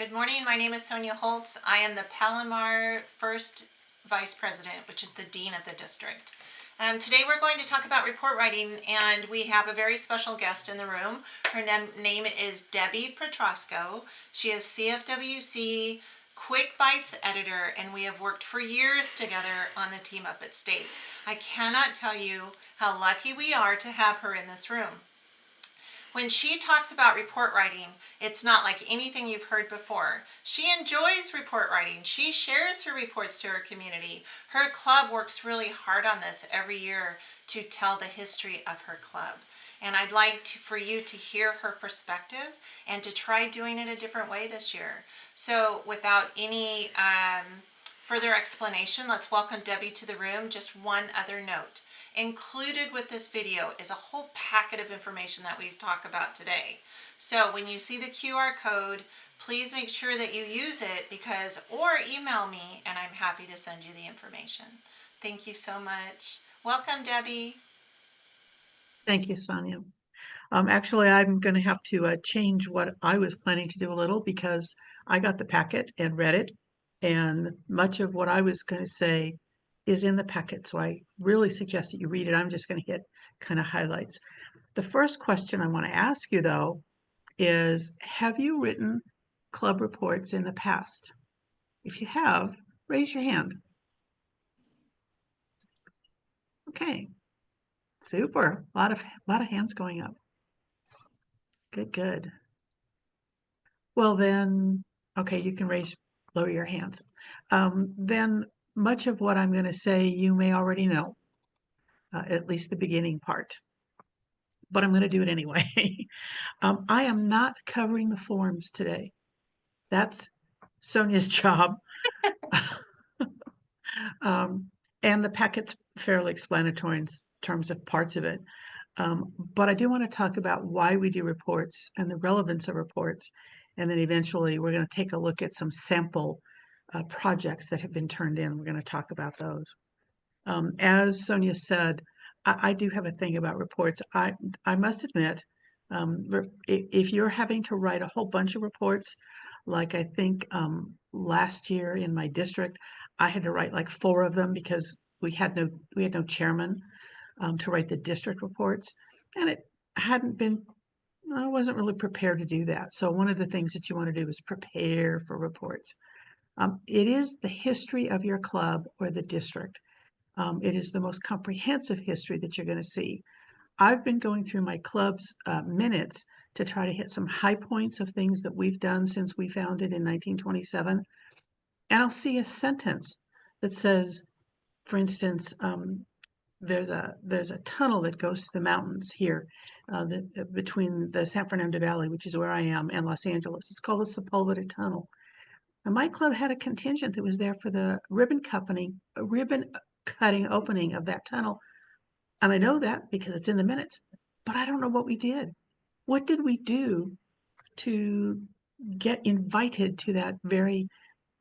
Good morning. My name is Sonia Holtz. I am the Palomar First Vice President, which is the Dean of the district. Today we're going to talk about report writing, and we have a very special guest in the room. Her name is Debbie Petrosco. She is CFWC Quick Bites editor, and we have worked for years together on the team up at State. I cannot tell you how lucky we are to have her in this room. When she talks about report writing, it's not like anything you've heard before. She enjoys report writing. She shares her reports to her community. Her club works really hard on this every year to tell the history of her club. And I'd like for you to hear her perspective and to try doing it a different way this year. So without any further explanation, let's welcome Debbie to the room. Just one other note. Included with this video is a whole packet of information that we talk about today. So when you see the QR code, please make sure that you use it or email me and I'm happy to send you the information. Thank you so much. Welcome, Debbie. Thank you, Sonia. Actually, I'm going to have to change what I was planning to do a little because I got the packet and read it, and much of what I was going to say is in the packet. So I really suggest that you read it. I'm just going to hit kind of highlights. The first question I want to ask you, though, is have you written club reports in the past? If you have, raise your hand. Okay, super. A lot of hands going up. Good, good. Well, then, okay, you can lower your hands. Then much of what I'm going to say you may already know, at least the beginning part, but I'm going to do it anyway. I am not covering the forms today. That's Sonia's job. Um, and the packet's fairly explanatory in terms of parts of it. But I do want to talk about why we do reports and the relevance of reports. And then eventually we're going to take a look at some sample projects that have been turned in. We're going to talk about those. As Sonia said, I do have a thing about reports. I must admit, if you're having to write a whole bunch of reports, like I think last year in my district, I had to write like 4 of them because we had no chairman to write the district reports, and it hadn't been. I wasn't really prepared to do that. So one of the things that you want to do is prepare for reports. It is the history of your club or the district. It is the most comprehensive history that you're going to see. I've been going through my club's minutes to try to hit some high points of things that we've done since we founded in 1927. And I'll see a sentence that says, for instance, there's a tunnel that goes through the mountains here between the San Fernando Valley, which is where I am, and Los Angeles. It's called the Sepulveda Tunnel. And my club had a contingent that was there for the ribbon cutting opening of that tunnel. And I know that because it's in the minutes, but I don't know what we did. What did we do to get invited to that very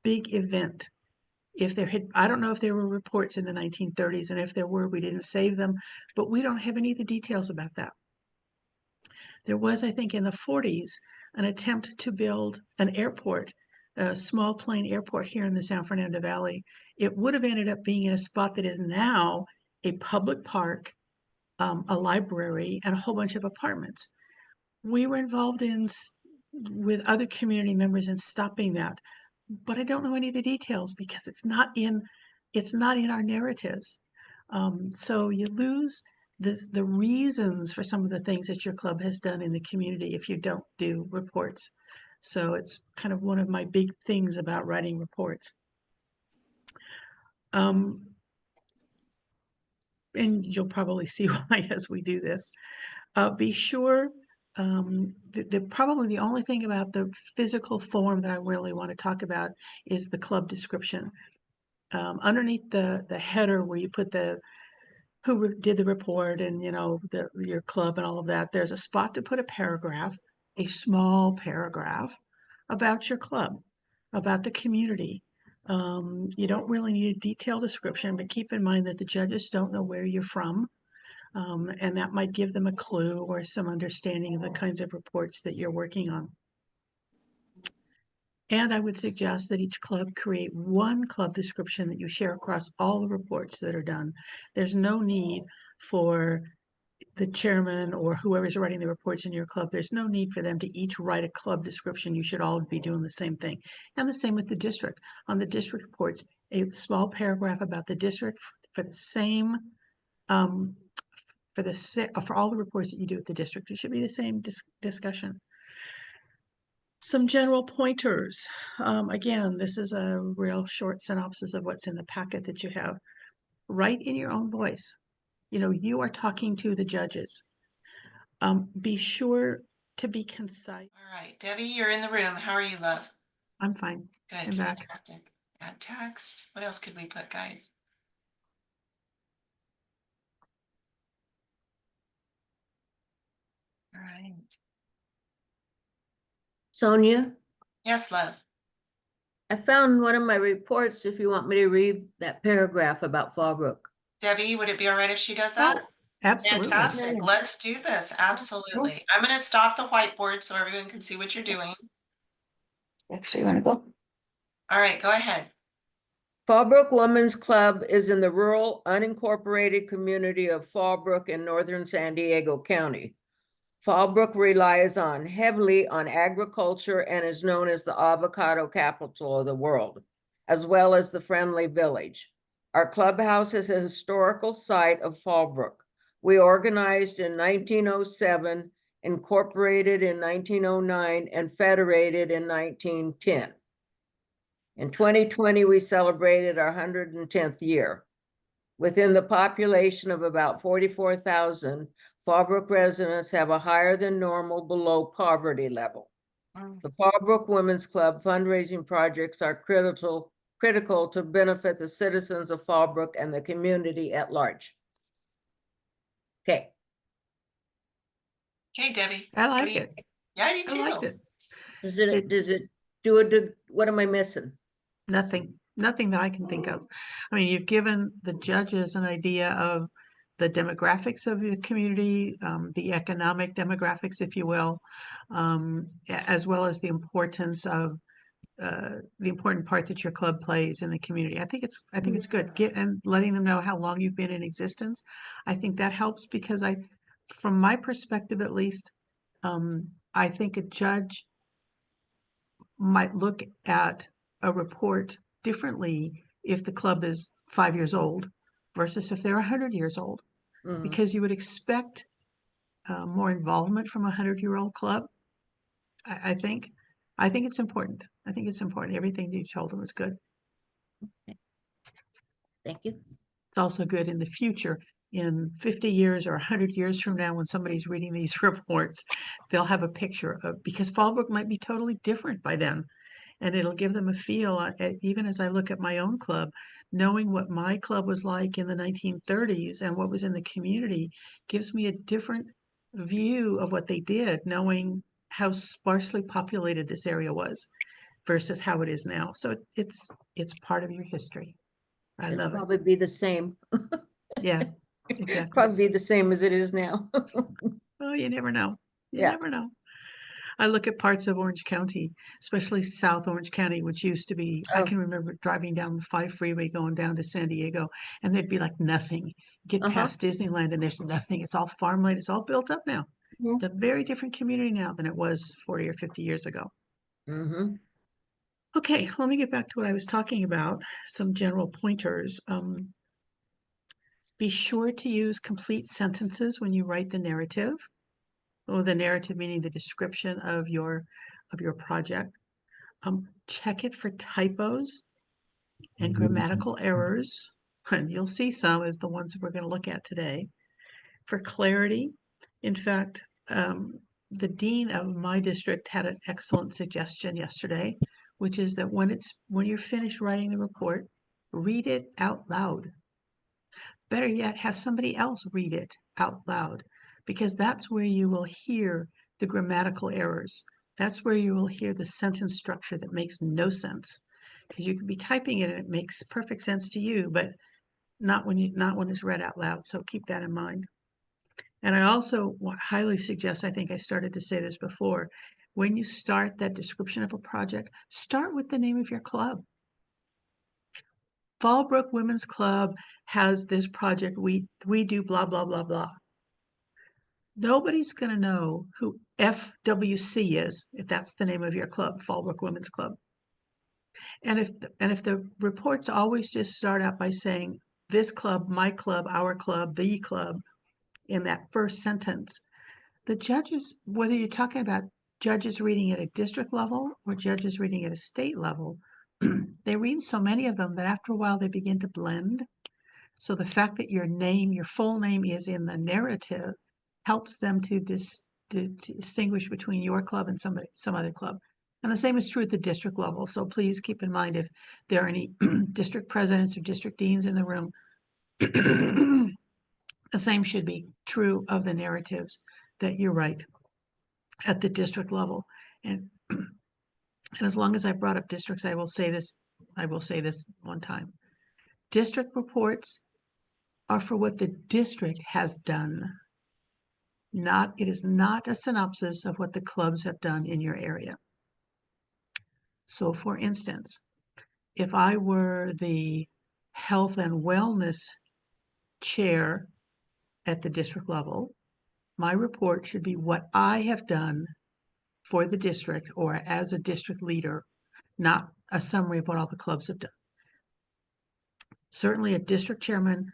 big event? I don't know if there were reports in the 1930s, and if there were, we didn't save them, but we don't have any of the details about that. There was, I think, in the 40s, an attempt to build an airport, a small plane airport here in the San Fernando Valley. It would have ended up being in a spot that is now a public park, a library, and a whole bunch of apartments. We were involved with other community members in stopping that, but I don't know any of the details because it's not in our narratives. So you lose the reasons for some of the things that your club has done in the community if you don't do reports. So it's kind of one of my big things about writing reports. Um, and you'll probably see why as we do this. Be sure, probably the only thing about the physical form that I really want to talk about is the club description. Underneath the header where you put who did the report and your club and all of that, there's a spot to put a small paragraph about your club, about the community. You don't really need a detailed description, but keep in mind that the judges don't know where you're from, and that might give them a clue or some understanding of the kinds of reports that you're working on. And I would suggest that each club create one club description that you share across all the reports that are done. There's no need for the chairman or whoever's writing the reports in your club, there's no need for them to each write a club description. You should all be doing the same thing. And the same with the district. On the district reports, a small paragraph about the district for the same, for all the reports that you do at the district. It should be the same discussion. Some general pointers. Again, this is a real short synopsis of what's in the packet that you have. Write in your own voice. You are talking to the judges. Be sure to be concise. All right, Debbie, you're in the room. How are you, love? I'm fine. Good, I'm back. fantastic. Add text. What else could we put, guys? All right. Sonia, Yes, love. I found one of my reports if you want me to read that paragraph about Fallbrook. Debbie, would it be all right if she does Oh, that? absolutely. Fantastic. Yeah. Let's do this. Absolutely. I'm going to stop the whiteboard so everyone can see what you're doing. Actually, you want to go? All right, go ahead. Fallbrook Women's Club is in the rural, unincorporated community of Fallbrook in northern San Diego County. Fallbrook relies heavily on agriculture and is known as the avocado capital of the world, as well as the friendly village. Our clubhouse is a historical site of Fallbrook. We organized in 1907, incorporated in 1909, and federated in 1910. In 2020, we celebrated our 110th year. Within the population of about 44,000, Fallbrook residents have a higher than normal below poverty level. The Fallbrook Women's Club fundraising projects are critical to benefit the citizens of Fallbrook and the community at large. Okay. Okay, Debbie. I What like do you it. think? Yeah, I do I liked too. it. Does it do it? What am I missing? Nothing that I can think of. I mean, you've given the judges an idea of the demographics of the community, the economic demographics, if you will, as well as the importance of the important part that your club plays in the community. I think it's good. And letting them know how long you've been in existence. I think that helps because from my perspective at least, I think a judge might look at a report differently if the club is 5 years old versus if they're 100 years old, because you would expect more involvement from a 100-year-old club. I think. I think it's important. I think it's important. Everything you told them was good. Thank you. It's also good in the future. In 50 years or 100 years from now, when somebody's reading these reports, they'll have a picture of, because Fallbrook might be totally different by then. And it'll give them a feel, even as I look at my own club, knowing what my club was like in the 1930s and what was in the community gives me a different view of what they did, knowing how sparsely populated this area was versus how it is now. So it's part of your history. I It'd love it. probably be the same. Yeah, exactly. Probably be the same as it is now. Oh, you never know. You Yeah. never know. I look at parts of Orange County, especially South Orange County, which used to be, I Oh. can remember driving down the 5 freeway going down to San Diego, and there'd be like nothing. Get past Disneyland and there's nothing. It's all farmland. It's all built up now. Mhm. It's a very different community now than it was 40 or 50 years ago. Mm-hmm. Okay, let me get back to what I was talking about, some general pointers. Be sure to use complete sentences when you write the narrative. Or the narrative meaning the description of your project. Check it for typos and grammatical errors, and you'll see some as the ones that we're going to look at today. For clarity, in fact, the dean of my district had an excellent suggestion yesterday, which is that when you're finished writing the report, read it out loud. Better yet, have somebody else read it out loud, because that's where you will hear the grammatical errors. That's where you will hear the sentence structure that makes no sense. Because you could be typing it and it makes perfect sense to you, but not when it's read out loud. So keep that in mind. And I also highly suggest, I think I started to say this before, when you start that description of a project, start with the name of your club. Fallbrook Women's Club has this project. We do blah, blah, blah, blah. Nobody's going to know who FWC is, if that's the name of your club, Fallbrook Women's Club. And if the reports always just start out by saying this club, my club, our club, the club, in that first sentence, the judges, whether you're talking about judges reading at a district level or judges reading at a state level, they read so many of them that after a while they begin to blend. So the fact that your name, your full name is in the narrative helps them to distinguish between your club and some other club. And the same is true at the district level. So please keep in mind if there are any district presidents or district deans in the room, the same should be true of the narratives that you write at the district level. And as long as I brought up districts, I will say this one time. District reports are for what the district has done. It is not a synopsis of what the clubs have done in your area. So for instance, if I were the health and wellness chair at the district level, my report should be what I have done for the district or as a district leader, not a summary of what all the clubs have done. Certainly a district chairman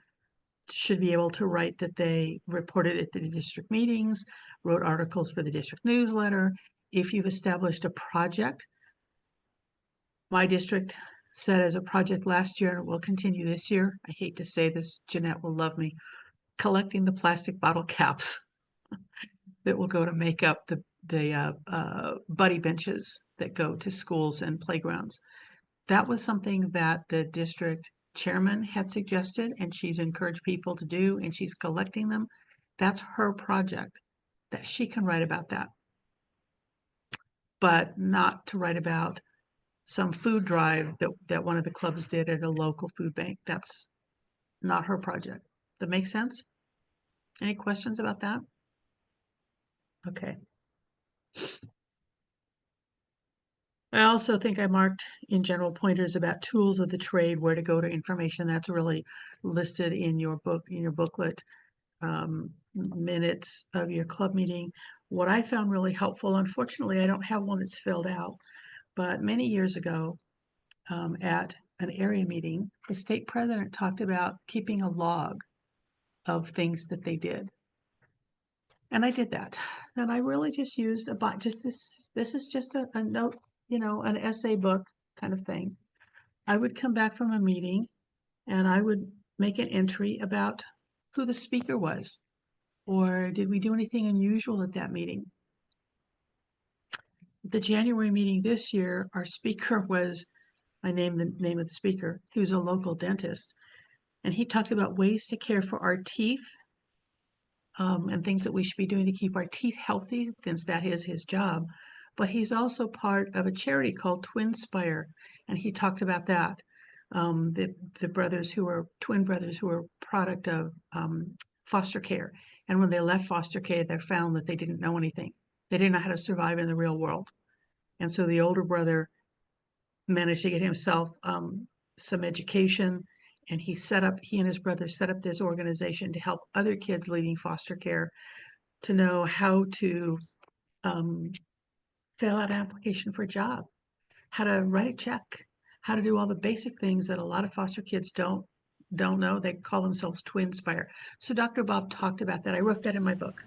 should be able to write that they reported at the district meetings, wrote articles for the district newsletter. If you've established a project, my district said as a project last year, and it will continue this year, I hate to say this, Jeanette will love me, collecting the plastic bottle caps that will go to make up the buddy benches that go to schools and playgrounds. That was something that the district chairman had suggested, and she's encouraged people to do, and she's collecting them. That's her project, that she can write about that, but not to write about some food drive that one of the clubs did at a local food bank. That's not her project. That makes sense? Any questions about that? Okay. I also think I marked in general pointers about tools of the trade, where to go to information. That's really listed in your book, in your booklet, minutes of your club meeting. What I found really helpful, unfortunately, I don't have one that's filled out, but many years ago at an area meeting, the state president talked about keeping a log of things that they did. And I did that. And I really just used this is just a note, an essay book kind of thing. I would come back from a meeting and I would make an entry about who the speaker was, or did we do anything unusual at that meeting? The January meeting this year, our speaker was, I named the name of the speaker, he was a local dentist, and he talked about ways to care for our teeth and things that we should be doing to keep our teeth healthy, since that is his job. But he's also part of a charity called Twinspire, and he talked about that. The brothers who were twin brothers who were product of foster care, and when they left foster care, they found that they didn't know anything. They didn't know how to survive in the real world, and so the older brother managed to get himself some education, and he and his brother set up this organization to help other kids leaving foster care to know how to fill out an application for a job, how to write a check, how to do all the basic things that a lot of foster kids don't know. They call themselves Twinspire. So Dr. Bob talked about that. I wrote that in my book.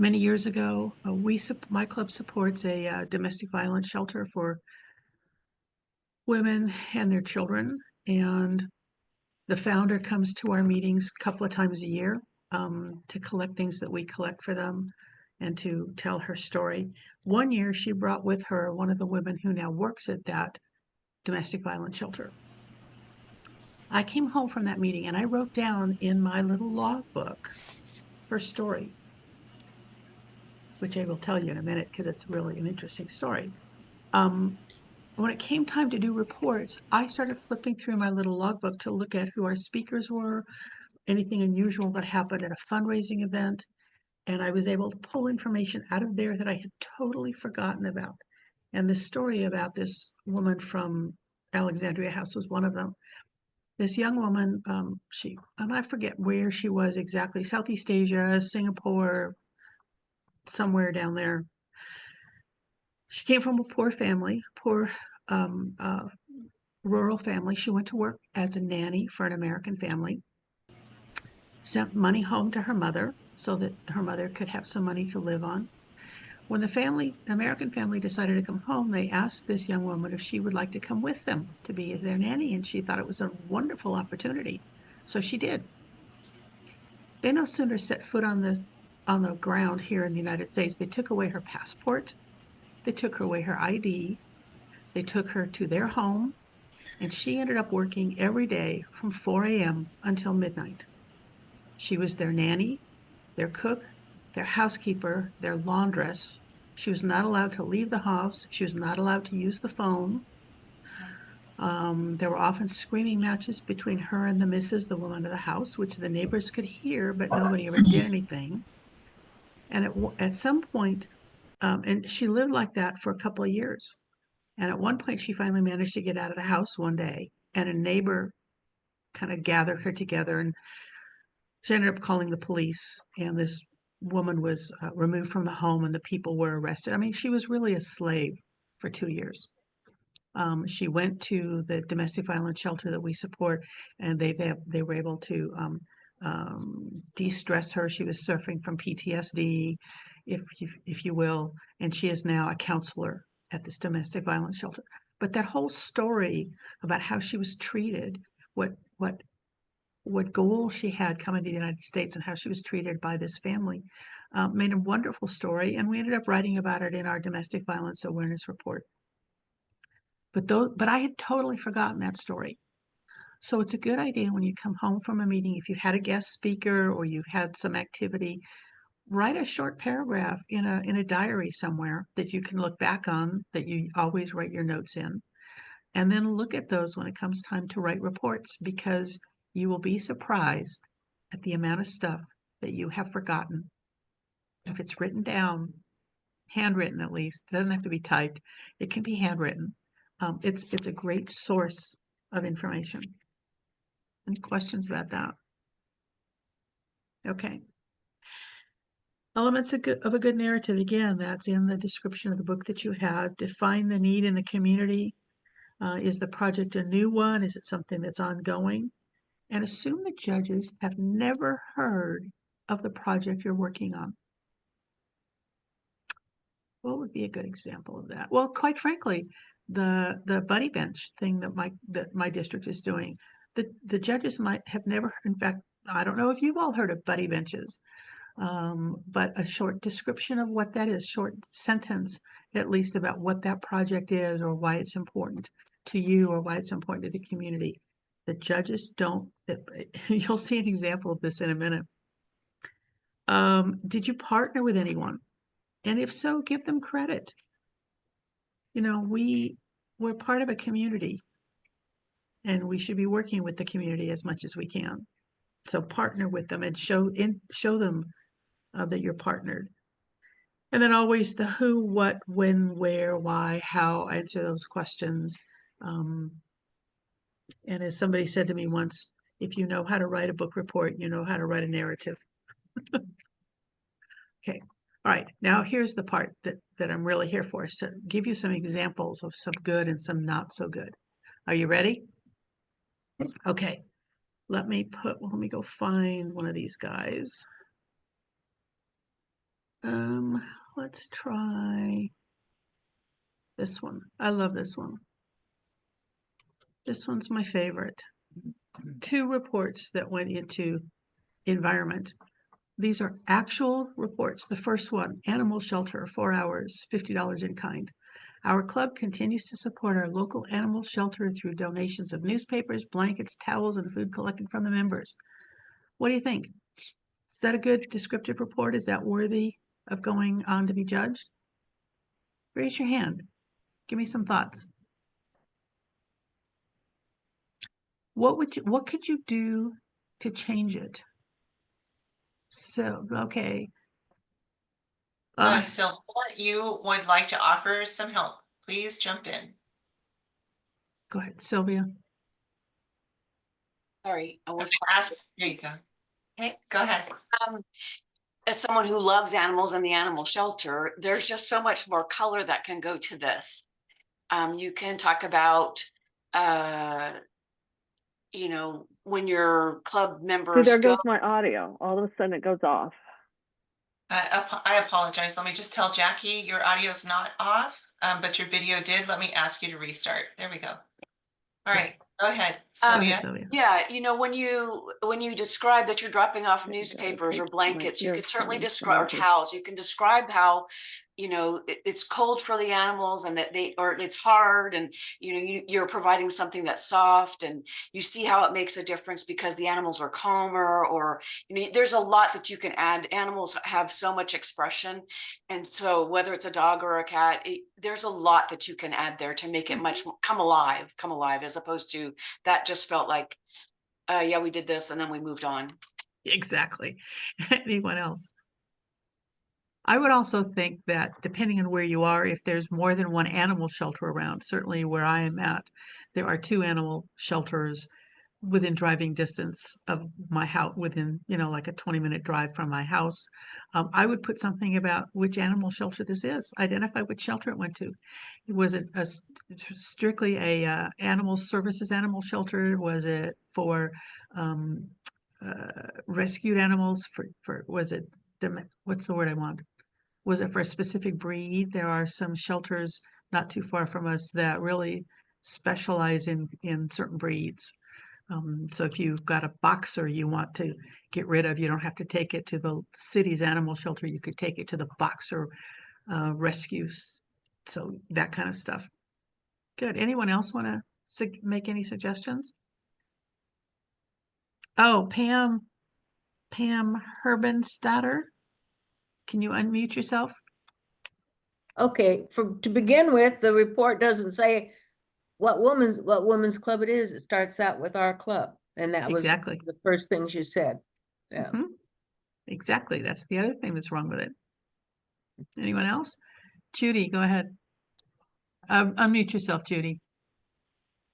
Many years ago, my club supports a domestic violence shelter for women and their children, and the founder comes to our meetings a couple of times a year to collect things that we collect for them and to tell her story. One year she brought with her one of the women who now works at that domestic violence shelter. I came home from that meeting and I wrote down in my little log book her story, which I will tell you in a minute because it's really an interesting story. When it came time to do reports, I started flipping through my little logbook to look at who our speakers were, anything unusual that happened at a fundraising event. And I was able to pull information out of there that I had totally forgotten about. And the story about this woman from Alexandria House was one of them. This young woman, and I forget where she was exactly, Southeast Asia, Singapore, somewhere down there. She came from a poor family, poor rural family. She went to work as a nanny for an American family, sent money home to her mother so that her mother could have some money to live on. When the American family decided to come home, they asked this young woman if she would like to come with them to be their nanny, and she thought it was a wonderful opportunity. So she did. They no sooner set foot on the ground here in the United States, they took away her passport, they took away her ID, they took her to their home, and she ended up working every day from 4 a.m. until midnight. She was their nanny, their cook, their housekeeper, their laundress. She was not allowed to leave the house. She was not allowed to use the phone. There were often screaming matches between her and the missus, the woman of the house, which the neighbors could hear, but nobody ever did anything. And at some point, and she lived like that for a couple of years. And at one point, she finally managed to get out of the house one day, and a neighbor kind of gathered her together, and she ended up calling the police. And this woman was removed from the home, and the people were arrested. I mean, she was really a slave for 2 years. She went to the domestic violence shelter that we support, and they were able to de-stress her. She was suffering from PTSD, if you will, and she is now a counselor at this domestic violence shelter. But that whole story about how she was treated, what goal she had coming to the United States, and how she was treated by this family, made a wonderful story, and we ended up writing about it in our domestic violence awareness report. But I had totally forgotten that story. So it's a good idea when you come home from a meeting, if you had a guest speaker or you've had some activity, write a short paragraph in a diary somewhere that you can look back on, that you always write your notes in, and then look at those when it comes time to write reports, because you will be surprised at the amount of stuff that you have forgotten. If it's written down, handwritten at least, it doesn't have to be typed, it can be handwritten. It's a great source of information. Any questions about that? Okay. Elements of a good narrative, again, that's in the description of the book that you had. Define the need in the community. Is the project a new one? Is it something that's ongoing? And assume the judges have never heard of the project you're working on. What would be a good example of that? Well, quite frankly, the buddy bench thing that my district is doing, the judges might have never, in fact, I don't know if you've all heard of buddy benches, but a short description of what that is, short sentence at least about what that project is or why it's important to you or why it's important to the community. The judges don't, you'll see an example of this in a minute. Did you partner with anyone? And if so, give them credit. You know, we're part of a community, and we should be working with the community as much as we can. So partner with them and show them that you're partnered. And then always the who, what, when, where, why, how, answer those questions. And as somebody said to me once, if you know how to write a book report, you know how to write a narrative. Okay. All right. Now here's the part that I'm really here for, is to give you some examples of some good and some not so good. Are you ready? Okay. Let me go find one of these guys. Let's try this one. I love this one. This one's my favorite. 2 reports that went into environment. These are actual reports. The first one, animal shelter, 4 hours, $50 in kind. Our club continues to support our local animal shelter through donations of newspapers, blankets, towels, and food collected from the members. What do you think? Is that a good descriptive report? Is that worthy of going on to be judged? Raise your hand. Give me some thoughts. What could you do to change it? So, okay, Sylvia, you would like to offer some help. Please jump in. Go ahead, Sylvia. Sorry, I was There you go. Okay, go ahead. um, as someone who loves animals and the animal shelter, there's just so much more color that can go to this. You can talk about, when your club See, members there go. goes my audio. All of a sudden it goes off. I apologize. Let me just tell Jackie your audio's not off, but your video did. Let me ask you to restart. There we go. All right, go ahead, Go ahead, Sylvia. Sylvia. Yeah, when you describe that you're dropping off Okay, you gotta newspapers or take my blankets, you could certainly earphones describe, or out. towels, you can describe how, it's cold for the animals and that or it's hard, and you're providing something that's soft, and you see how it makes a difference because the animals are calmer, or there's a lot that you can add. Animals have so much expression, and so whether it's a dog or a cat, there's a lot that you can add there to make it much come alive, as opposed to that just felt like, yeah, we did this and then we moved on. Exactly. Anyone else? I would also think that depending on where you are, if there's more than one animal shelter around, certainly where I am at, there are 2 animal shelters within driving distance of my house, within, like a 20-minute drive from my house. I would put something about which animal shelter this is, identify which shelter it went to. Was it strictly a animal services animal shelter? Was it for um, rescued animals? Was it, what's the word I want? Was it for a specific breed? There are some shelters not too far from us that really specialize in certain breeds. So if you've got a boxer you want to get rid of, you don't have to take it to the city's animal shelter. You could take it to the boxer rescues. So that kind of stuff. Good. Anyone else want to make any suggestions? Oh, Pam Herbenstatter. Can you unmute yourself? Okay, to begin with, the report doesn't say what women's club it is. It starts out with our club, and that was Exactly. the first things you said. Yeah. Mhm. Exactly. That's the other thing that's wrong with it. Anyone else? Judy, go ahead. Unmute yourself, Judy.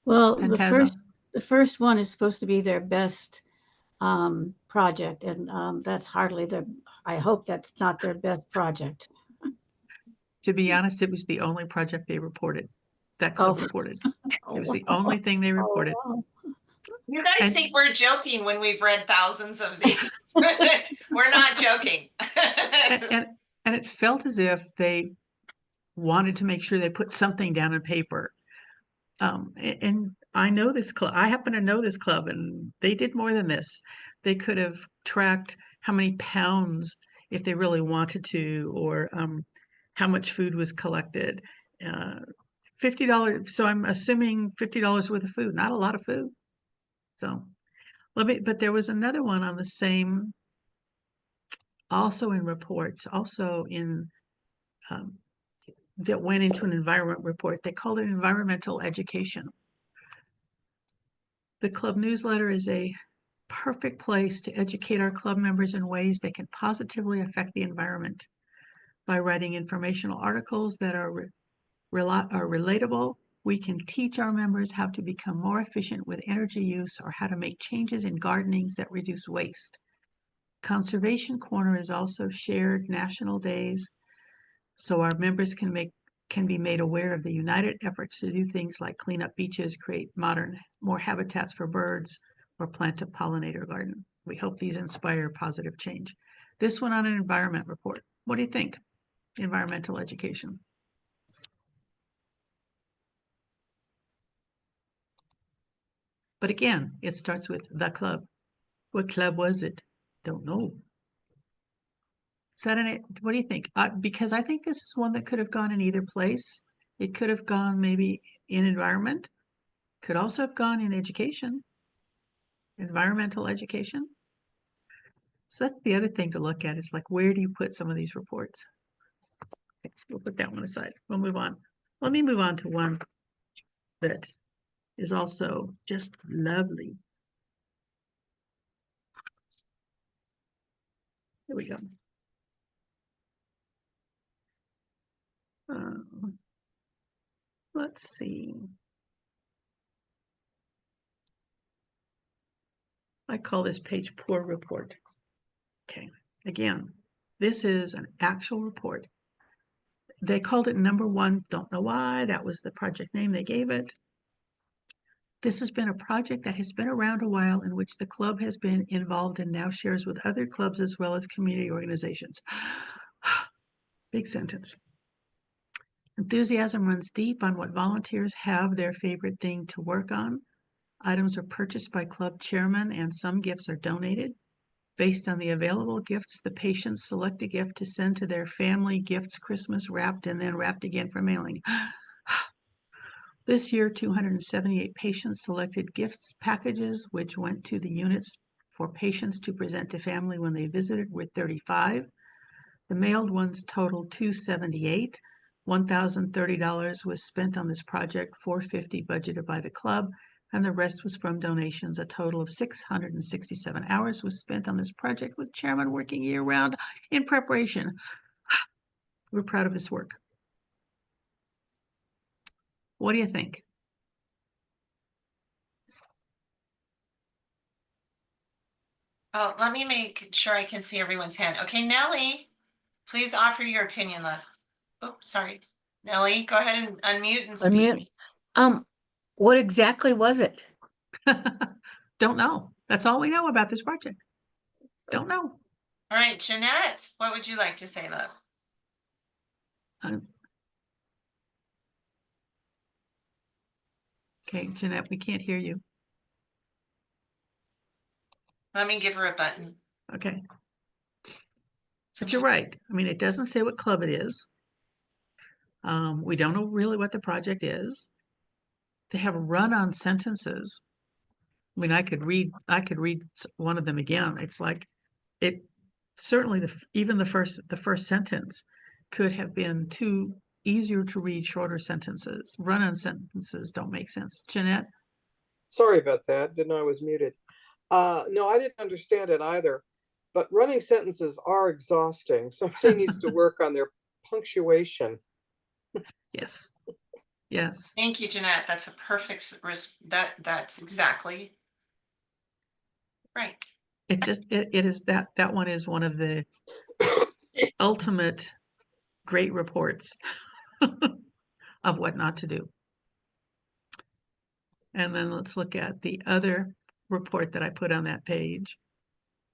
Well, Pantazzo. the first one is supposed to be their best project, and that's hardly I hope that's not their best project. To be honest, it was the only project they reported. That club Oh. reported. It was the only thing they reported. Oh, wow. You guys And- think we're joking when we've read thousands of these. We're not joking. and and it felt as if they wanted to make sure they put something down on paper. And I know this club. I happen to know this club, and they did more than this. They could have tracked how many pounds, if they really wanted to, or how much food was collected. $50. So I'm assuming $50 worth of food. Not a lot of food. So but there was another one on the same, also in reports, also in that went into an environment report. They called it environmental education. The club newsletter is a perfect place to educate our club members in ways that can positively affect the environment by writing informational articles that are relatable. We can teach our members how to become more efficient with energy use or how to make changes in gardenings that reduce waste. Conservation Corner is also shared national days, so our members can be made aware of the united efforts to do things like clean up beaches, create more habitats for birds, or plant a pollinator garden. We hope these inspire positive change. This one on an environment report. What do you think? Environmental education. But again, it starts with the club. What club was it? Don't know. Is that what do you think? Because I think this is one that could have gone in either place. It could have gone maybe in environment, could also have gone in education, environmental education. So that's the other thing to look at, is like, where do you put some of these reports? Okay, we'll put that one aside. We'll move on. Let me move on to one that is also just lovely. Here we go. Let's see. I call this page poor report. Okay, again, this is an actual report. They called it number one, don't know why, that was the project name they gave it. This has been a project that has been around a while in which the club has been involved and now shares with other clubs as well as community organizations. Big sentence. Enthusiasm runs deep on what volunteers have their favorite thing to work on. Items are purchased by club chairmen and some gifts are donated. Based on the available gifts, the patients select a gift to send to their family, gifts Christmas wrapped and then wrapped again for mailing. This year, 278 patients selected gifts packages, which went to the units for patients to present to family when they visited, with 35. The mailed ones totaled 278. $1,030 was spent on this project, $450 budgeted by the club, and the rest was from donations. A total of 667 hours was spent on this project, with chairman working year-round in preparation. We're proud of this work. What do you think? Oh, let me make sure I can see everyone's hand. Okay, Nellie, please offer your opinion, love. Oh, sorry. Nellie, go ahead and unmute and speak. Unmute. What exactly was it? Don't know. That's all we know about this project. Don't know. All right, Jeanette, what would you like to say, love? Okay, Jeanette, we can't hear you. Let me give her a button. Okay. But you're right. I mean, it doesn't say what club it is. We don't know really what the project is. They have run-on sentences. I mean, I could read one of them again. It's like it certainly even the first sentence could have been two easier to read, shorter sentences. Run-on sentences don't make sense. Jeanette? Sorry about that. Didn't know I was muted. No, I didn't understand it either. But running sentences are exhausting. Somebody needs to work on their punctuation. Yes. Yes. Thank you, Jeanette. That's a perfect that's exactly right. It is that one is one of the ultimate great reports of what not to do. And then let's look at the other report that I put on that page,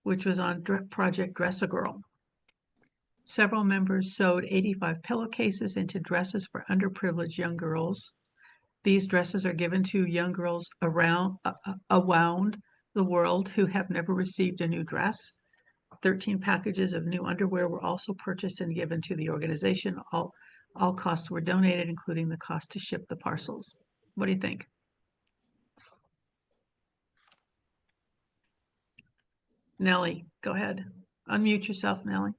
which was on Project Dress a Girl. Several members sewed 85 pillowcases into dresses for underprivileged young girls. These dresses are given to young girls around the world who have never received a new dress. 13 packages of new underwear were also purchased and given to the organization. All costs were donated, including the cost to ship the parcels. What do you think? Nellie, go ahead. Unmute yourself, Nellie.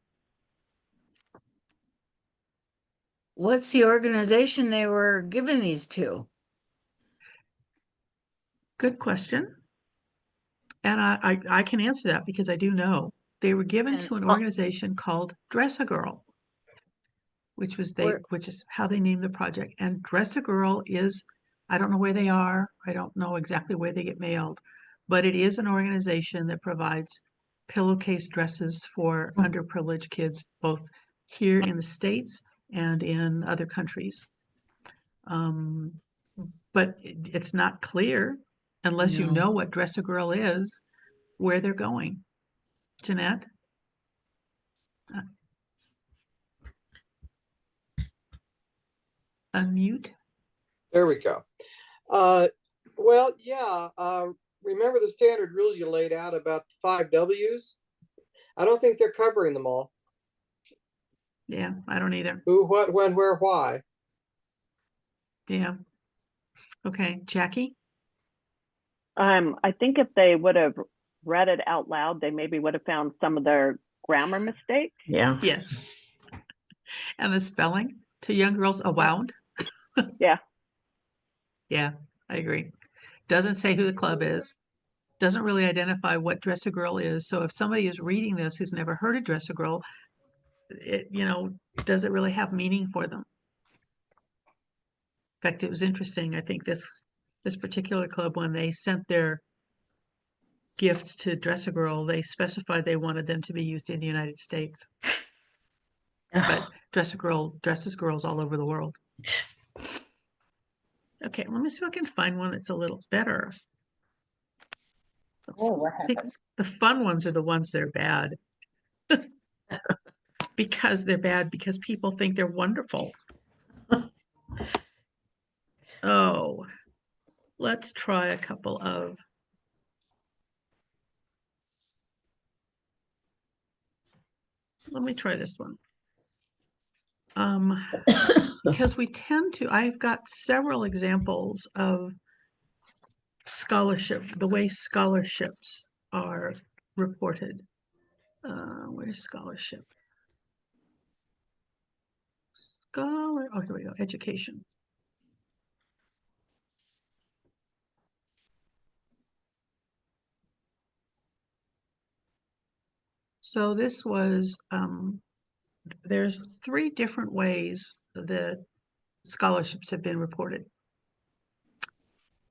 What's the organization they were giving these to? Good question. And I can answer that because I do know. They were given to an organization called Dress a Girl, which is how they named the project. And Dress a Girl is, I don't know where they are. I don't know exactly where they get mailed, but it is an organization that provides pillowcase dresses for underprivileged kids, both here in the States and in other countries. But it's not clear, unless you know what Dress a Girl is, where they're going. Jeanette? Unmute. There we go. Well, yeah. Remember the standard rule you laid out about the 5 W's? I don't think they're covering them all. Yeah, I don't either. Who, what, when, where, why. Yeah. Okay, Jackie? I think if they would have read it out loud, they maybe would have found some of their grammar mistakes. Yeah. Yes. And the spelling to young girls, awound? Yeah. Yeah, I agree. Doesn't say who the club is. Doesn't really identify what Dress a Girl is. So if somebody is reading this who's never heard of Dress a Girl, does it really have meaning for them? fact, it was interesting. I think this particular club, when they sent their gifts to Dress a Girl, they specified they wanted them to be used in the United States. But Dress a Girl dresses girls all over the world. Okay, let me see if I can find one that's a little better. Oh, what I think the fun ones are the ones that are bad. Because they're bad because people think they're wonderful. Oh, let's try a couple of. Let me try this one. Because we tend to, I've got several examples of scholarship, the way scholarships are reported. Where's scholarship? Oh, here we go, education. So this was, there's 3 different ways that scholarships have been reported.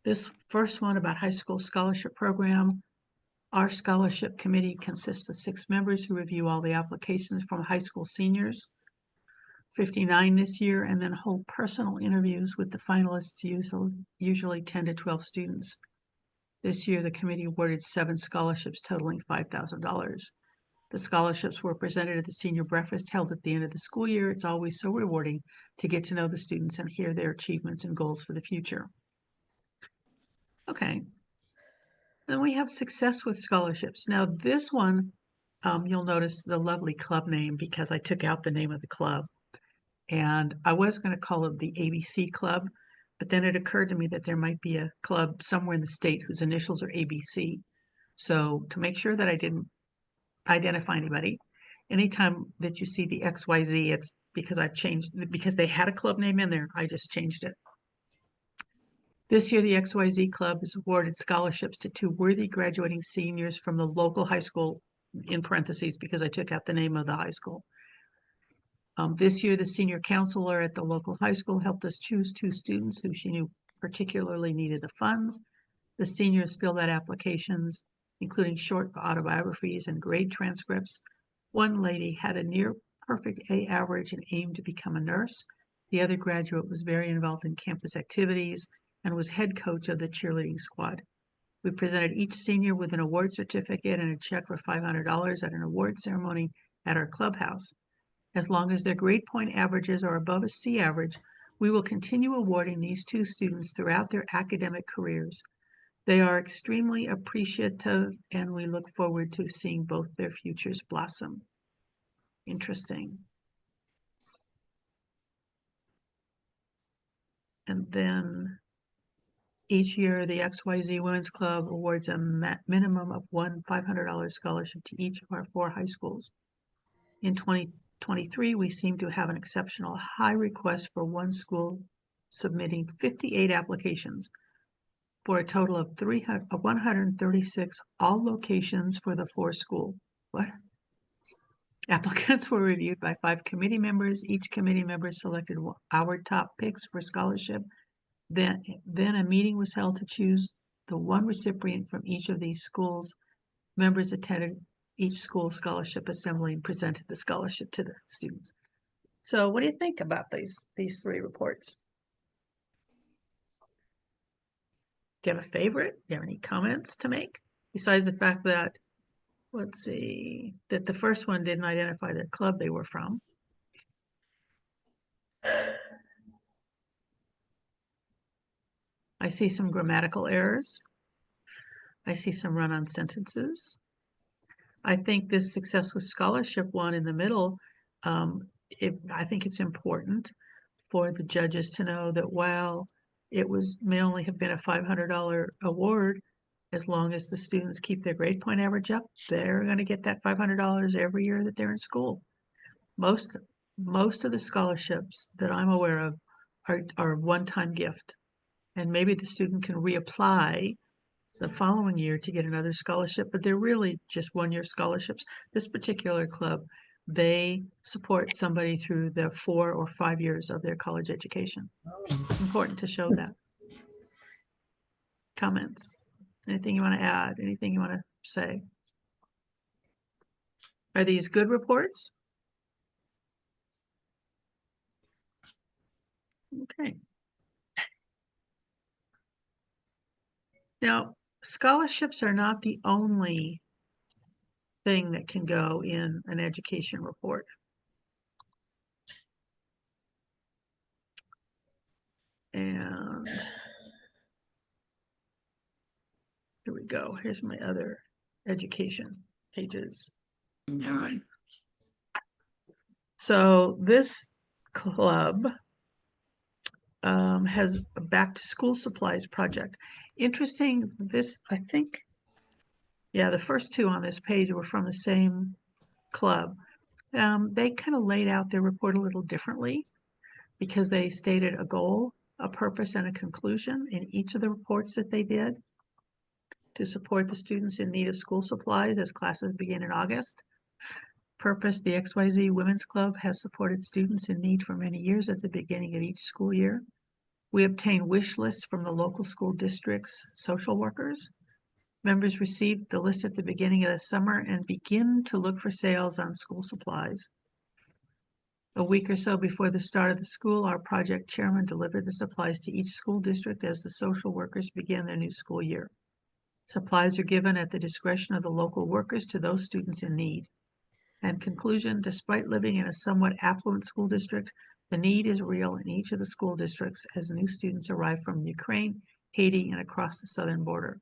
This first one about high school scholarship program. Our scholarship committee consists of 6 members who review all the applications from high school seniors, 59 this year, and then hold personal interviews with the finalists, usually 10 to 12 students. This year, the committee awarded 7 scholarships totaling $5,000. The scholarships were presented at the senior breakfast held at the end of the school year. It's always so rewarding to get to know the students and hear their achievements and goals for the future. Okay. Then we have success with scholarships. Now this one, you'll notice the lovely club name because I took out the name of the club. And I was going to call it the ABC Club, but then it occurred to me that there might be a club somewhere in the state whose initials are ABC. So to make sure that I didn't identify anybody, anytime that you see the XYZ, it's because I've changed, because they had a club name in there, I just changed it. This year, the XYZ Club has awarded scholarships to 2 worthy graduating seniors from the local high school, in parentheses, because I took out the name of the high school. This year, the senior counselor at the local high school helped us choose 2 students who she knew particularly needed the funds. The seniors filled out applications, including short autobiographies and grade transcripts. One lady had a near perfect A average and aimed to become a nurse. The other graduate was very involved in campus activities and was head coach of the cheerleading squad. We presented each senior with an award certificate and a check for $500 at an award ceremony at our clubhouse. As long as their grade point averages are above a C average, we will continue awarding these 2 students throughout their academic careers. They are extremely appreciative, and we look forward to seeing both their futures blossom. Interesting. And then each year, the XYZ Women's Club awards a minimum of one $500 scholarship to each of our 4 high schools. In 2023, we seem to have an exceptional high request for one school submitting 58 applications for a total of 136 all locations for the 4 school. What? Applicants were reviewed by 5 committee members. Each committee member selected our top picks for scholarship. Then a meeting was held to choose the one recipient from each of these schools. Members attended each school scholarship assembly and presented the scholarship to the students. So what do you think about these 3 reports? Do you have a favorite? Do you have any comments to make? Besides the fact that, let's see, that the first one didn't identify the club they were from. I see some grammatical errors. I see some run-on sentences. I think this success with scholarship one in the middle, I think it's important for the judges to know that while it may only have been a $500 award, as long as the students keep their grade point average up, they're going to get that $500 every year that they're in school. Most of the scholarships that I'm aware of are one-time gift, and maybe the student can reapply the following year to get another scholarship, but they're really just 1-year scholarships. This particular club they support somebody through the 4 or 5 years of their college education. Important to show that. Comments? Anything you want to add? Anything you want to say? Are these good reports? Okay. Now, scholarships are not the only thing that can go in an education report. And here we go. Here's my other education pages. So this club has a back to school supplies project. Interesting, this, I think, yeah, the first two on this page were from the same club. They kind of laid out their report a little differently because they stated a goal, a purpose, and a conclusion in each of the reports that they did to support the students in need of school supplies as classes begin in August. Purpose, the XYZ Women's Club has supported students in need for many years at the beginning of each school year. We obtain wish lists from the local school district's social workers. Members receive the list at the beginning of the summer and begin to look for sales on school supplies. A week or so before the start of the school, our project chairman delivered the supplies to each school district as the social workers began their new school year. Supplies are given at the discretion of the local workers to those students in need. And conclusion, despite living in a somewhat affluent school district, the need is real in each of the school districts as new students arrive from Ukraine, Haiti, and across the southern border.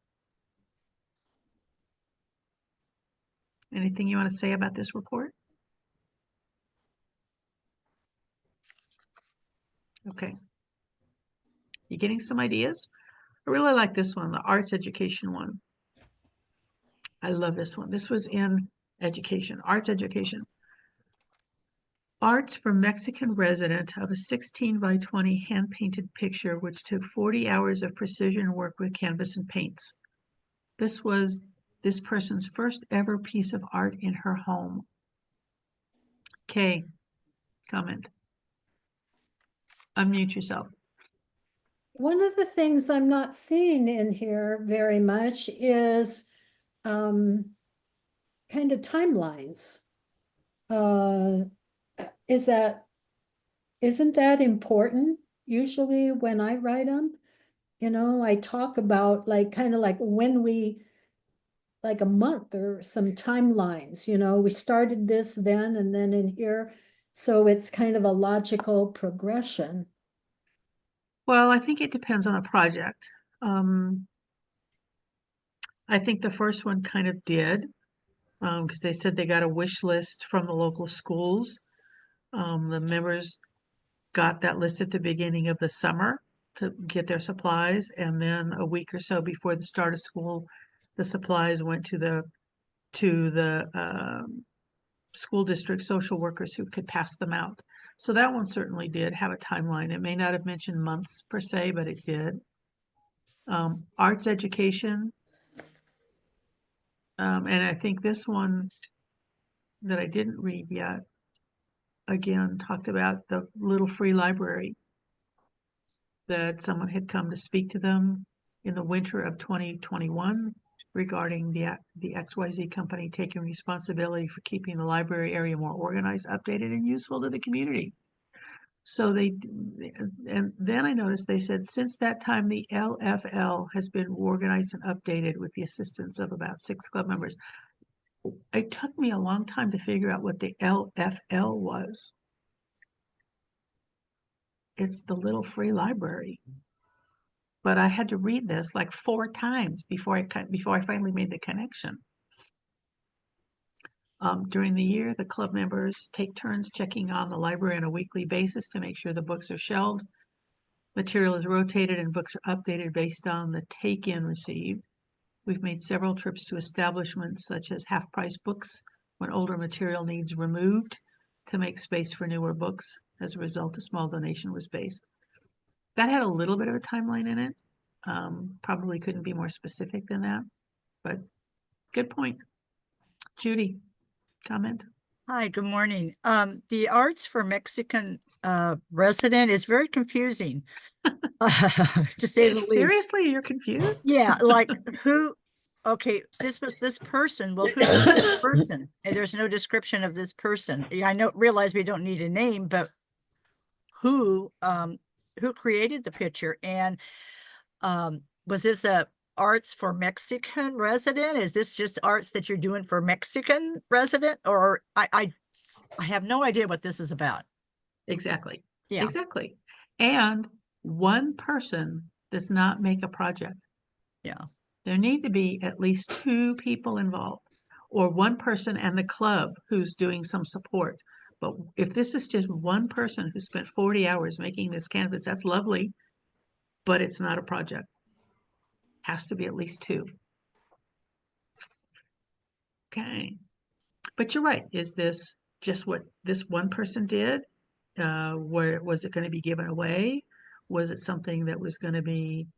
Anything you want to say about this report? Okay. You getting some ideas? I really like this one, the arts education one. I love this one. This was in education, arts education. Arts for Mexican resident of a 16 by 20 hand-painted picture, which took 40 hours of precision work with canvas and paints. This was this person's first ever piece of art in her home. Kay, comment. Unmute yourself. One of the things I'm not seeing in here very much is kind of timelines. Isn't that important? Usually when I write them, you know, I talk about like kind of like when we, like a month or some timelines, you know, we started this then and then in here. So it's kind of a logical progression. Well, I think it depends on the project. I think the first one kind of did, because they said they got a wish list from the local schools. The members got that list at the beginning of the summer to get their supplies, and then a week or so before the start of school, the supplies went to the school district social workers who could pass them out. So that one certainly did have a timeline. It may not have mentioned months per se, but it did. Arts education. And I think this one that I didn't read yet, again, talked about the little free library that someone had come to speak to them in the winter of 2021 regarding the XYZ company taking responsibility for keeping the library area more organized, updated, and useful to the community. So and then I noticed they said since that time, the LFL has been organized and updated with the assistance of about 6 club members. It took me a long time to figure out what the LFL was. It's the little free library. But I had to read this like 4 times before I finally made the connection. During the year, the club members take turns checking on the library on a weekly basis to make sure the books are shelved, material is rotated, and books are updated based on the take-in received. We've made several trips to establishments such as half-price books when older material needs removed to make space for newer books. As a result, a small donation was based. That had a little bit of a timeline in it. Probably couldn't be more specific than that, but good point. Judy, comment? Hi, good morning. The arts for Mexican resident is very confusing, to say the least. Seriously, you're confused? Yeah, like who, okay, this was this person. Well, who is this person? And there's no description of this person. Yeah, I know, realize we don't need a name, but who created the picture? And was this a arts for Mexican resident? Is this just arts that you're doing for Mexican resident? Or I have no idea what this is about. Exactly. Yeah. Exactly. And one person does not make a project. Yeah. There need to be at least two people involved, or one person and the club who's doing some support. But if this is just one person who spent 40 hours making this canvas, that's lovely, but it's not a project. Has to be at least two. Okay. But you're right. Is this just what this one person did? Where was it going to be given away? Was it something that was going to be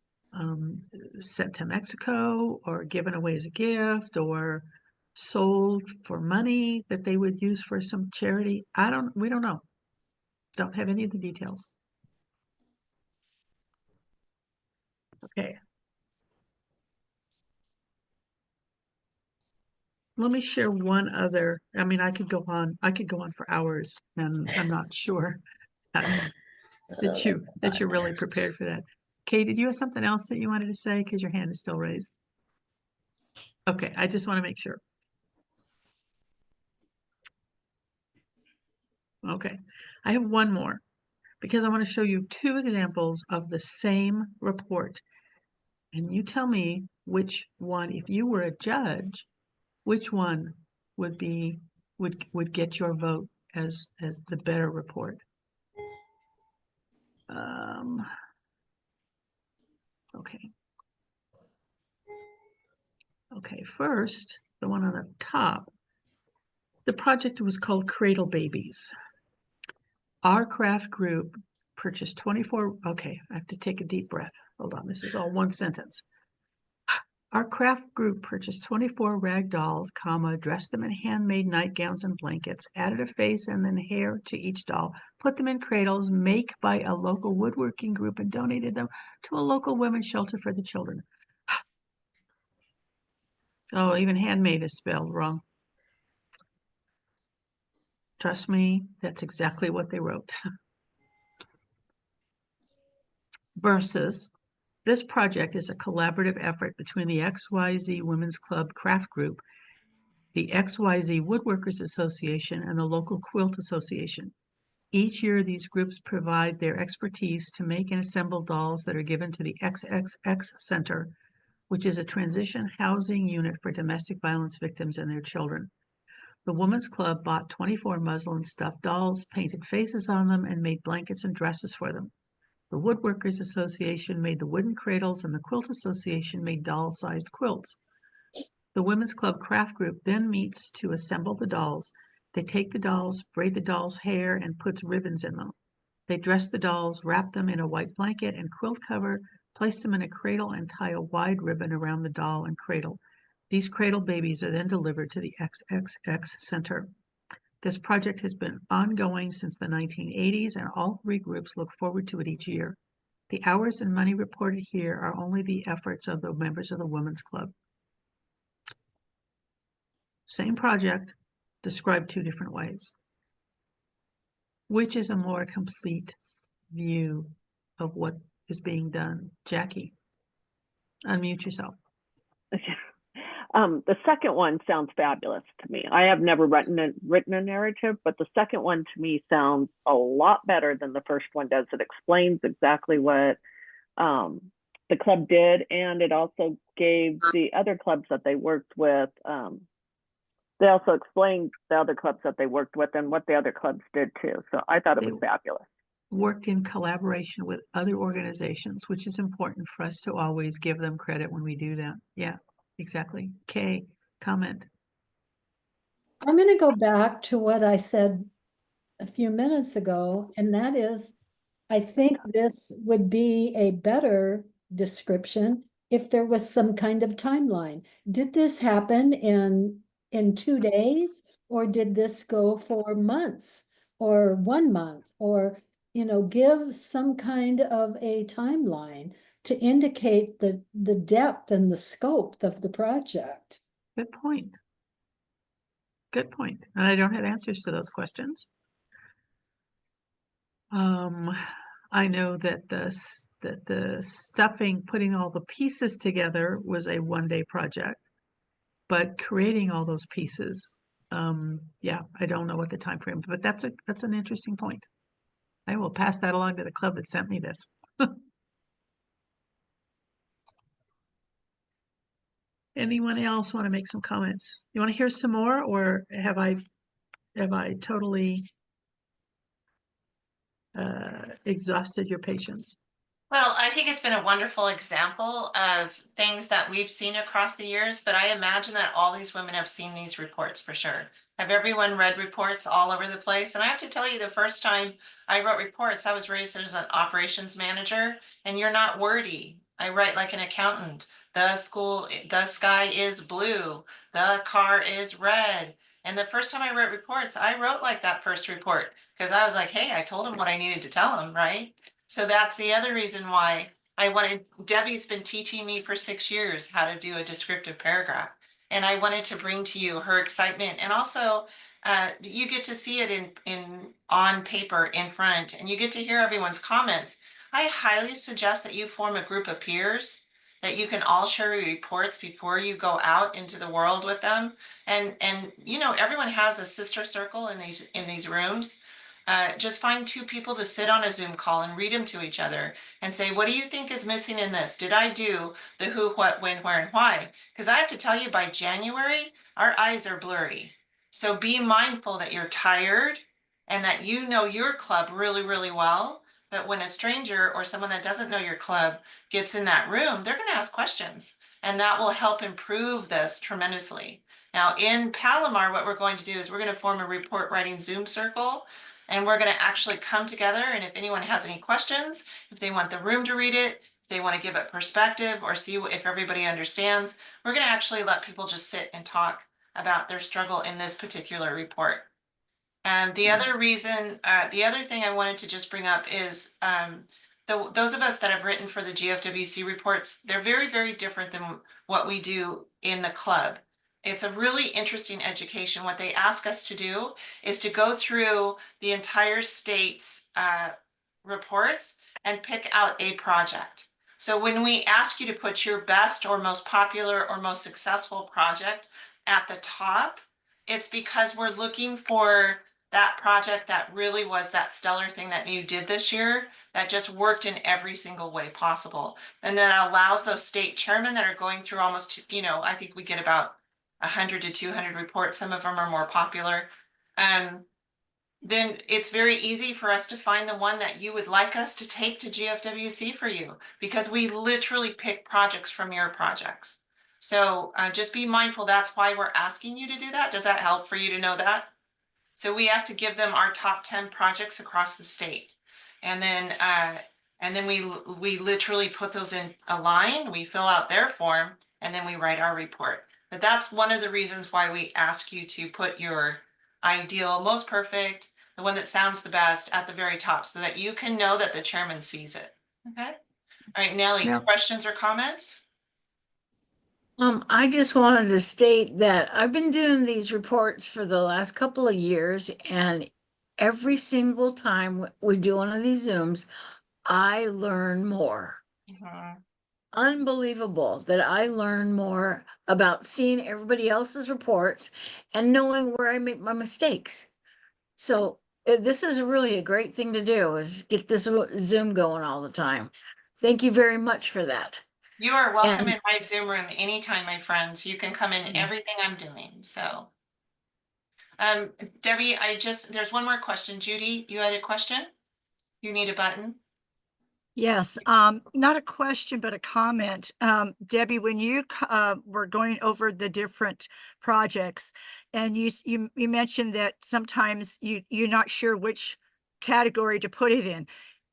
sent to Mexico or given away as a gift or sold for money that they would use for some charity? We don't know. Don't have any of the details. Okay. Let me share one other. I mean, I could go on for hours, and I'm not sure that you're really prepared for that. Kay, did you have something else that you wanted to say? Because your hand is still raised. Okay, I just want to make sure. Okay, I have one more because I want to show you two examples of the same report. And you tell me which one, if you were a judge, which one would get your vote as the better report. Okay. Okay, first, the one on the top. The project was called Cradle Babies. Our craft group purchased 24, okay, I have to take a deep breath. Hold on, this is all one sentence. Our craft group purchased 24 rag dolls, dressed them in handmade nightgowns and blankets, added a face and then hair to each doll, put them in cradles made by a local woodworking group and donated them to a local women's shelter for the children. Oh, even handmade is spelled wrong. Trust me, that's exactly what they wrote. Versus, this project is a collaborative effort between the XYZ Women's Club Craft Group, the XYZ Woodworkers Association, and the local Quilt Association. Each year, these groups provide their expertise to make and assemble dolls that are given to the XXX Center, which is a transition housing unit for domestic violence victims and their children. The Women's Club bought 24 muslin stuffed dolls, painted faces on them, and made blankets and dresses for them. The Woodworkers Association made the wooden cradles, and the Quilt Association made doll-sized quilts. The Women's Club Craft Group then meets to assemble the dolls. They take the dolls, braid the dolls' hair, and put ribbons in them. They dress the dolls, wrap them in a white blanket and quilt cover, place them in a cradle, and tie a wide ribbon around the doll and cradle. These cradle babies are then delivered to the XXX Center. This project has been ongoing since the 1980s, and all three groups look forward to it each year. The hours and money reported here are only the efforts of the members of the Women's Club. Same project, described two different ways. Which is a more complete view of what is being done? Jackie, unmute yourself. The second one sounds fabulous to me. I have never written a narrative, but the second one to me sounds a lot better than the first one does. It explains exactly what the club did, and it also gave the other clubs that they worked with. They also explained the other clubs that they worked with and what the other clubs did too. So I thought it was fabulous. Worked in collaboration with other organizations, which is important for us to always give them credit when we do that. Yeah, exactly. Kay, comment. I'm going to go back to what I said a few minutes ago, and that is, I think this would be a better description if there was some kind of timeline. Did this happen in 2 days, Or did this go for months or 1 month? Or, give some kind of a timeline to indicate the depth and the scope of the project. Good point. Good point. And I don't have answers to those questions. I know that the stuffing, putting all the pieces together was a 1-day project, but creating all those pieces, yeah, I don't know what the time frame, but that's an interesting point. I will pass that along to the club that sent me this. Anyone else want to make some comments? You want to hear some more, or have I totally exhausted your patience? Well, I think it's been a wonderful example of things that we've seen across the years, but I imagine that all these women have seen these reports for sure. Have everyone read reports all over the place? And I have to tell you, the first time I wrote reports, I was raised as an operations manager, and you're not wordy. I write like an accountant. The sky is blue, the car is red. And the first time I wrote reports, I wrote like that first report because I was like, hey, I told them what I needed to tell them, right? So that's the other reason why Debbie's been teaching me for 6 years how to do a descriptive paragraph. And I wanted to bring to you her excitement. And also, you get to see it on paper in front, and you get to hear everyone's comments. I highly suggest that you form a group of peers, that you can all share your reports before you go out into the world with them. And everyone has a sister circle in these rooms. Just find 2 people to sit on a Zoom call and read them to each other and say, what do you think is missing in this? Did I do the who, what, when, where, and why? Because I have to tell you, by January, our eyes are blurry. So be mindful that you're tired and that you know your club really, really well. But when a stranger or someone that doesn't know your club gets in that room, they're going to ask questions. And that will help improve this tremendously. Now, in Palomar, what we're going to do is we're going to form a report writing Zoom circle. And we're going to actually come together, and if anyone has any questions, if they want the room to read it, if they want to give it perspective or see if everybody understands, we're going to actually let people just sit and talk about their struggle in this particular report. And the other thing I wanted to just bring up is those of us that have written for the GFWC reports, they're very, very different than what we do in the club. It's a really interesting education. What they ask us to do is to go through the entire state's reports and pick out a project. So when we ask you to put your best or most popular or most successful project at the top, it's because we're looking for that project that really was that stellar thing that you did this year that just worked in every single way possible. And then it allows those state chairmen that are going through almost, I think we get about 100 to 200 reports. Some of them are more popular. Then it's very easy for us to find the one that you would like us to take to GFWC for you, because we literally pick projects from your projects. So just be mindful. That's why we're asking you to do that. Does that help for you to know that? So we have to give them our top 10 projects across the state. And then we literally put those in a line, we fill out their form, and then we write our report. But that's one of the reasons why we ask you to put your ideal, most perfect, the one that sounds the best at the very top, so that you can know that the chairman sees it. Okay. All right, Nellie, Yeah. questions or comments? I just wanted to state that I've been doing these reports for the last couple of years, and every single time we do one of these Zooms, I learn more. Unbelievable that I learn more about seeing everybody else's reports and knowing where I make my mistakes. So this is really a great thing to do, is get this Zoom going all the time. Thank you very much for that. You are welcome And- in my Zoom room anytime, my friends. You can come in Yeah. everything I'm doing. So, Debbie, there's one more question. Judy, you had a question? You need a button? Yes, not a question, but a comment. Debbie, when you were going over the different projects, and you mentioned that sometimes you're not sure which category to put it in.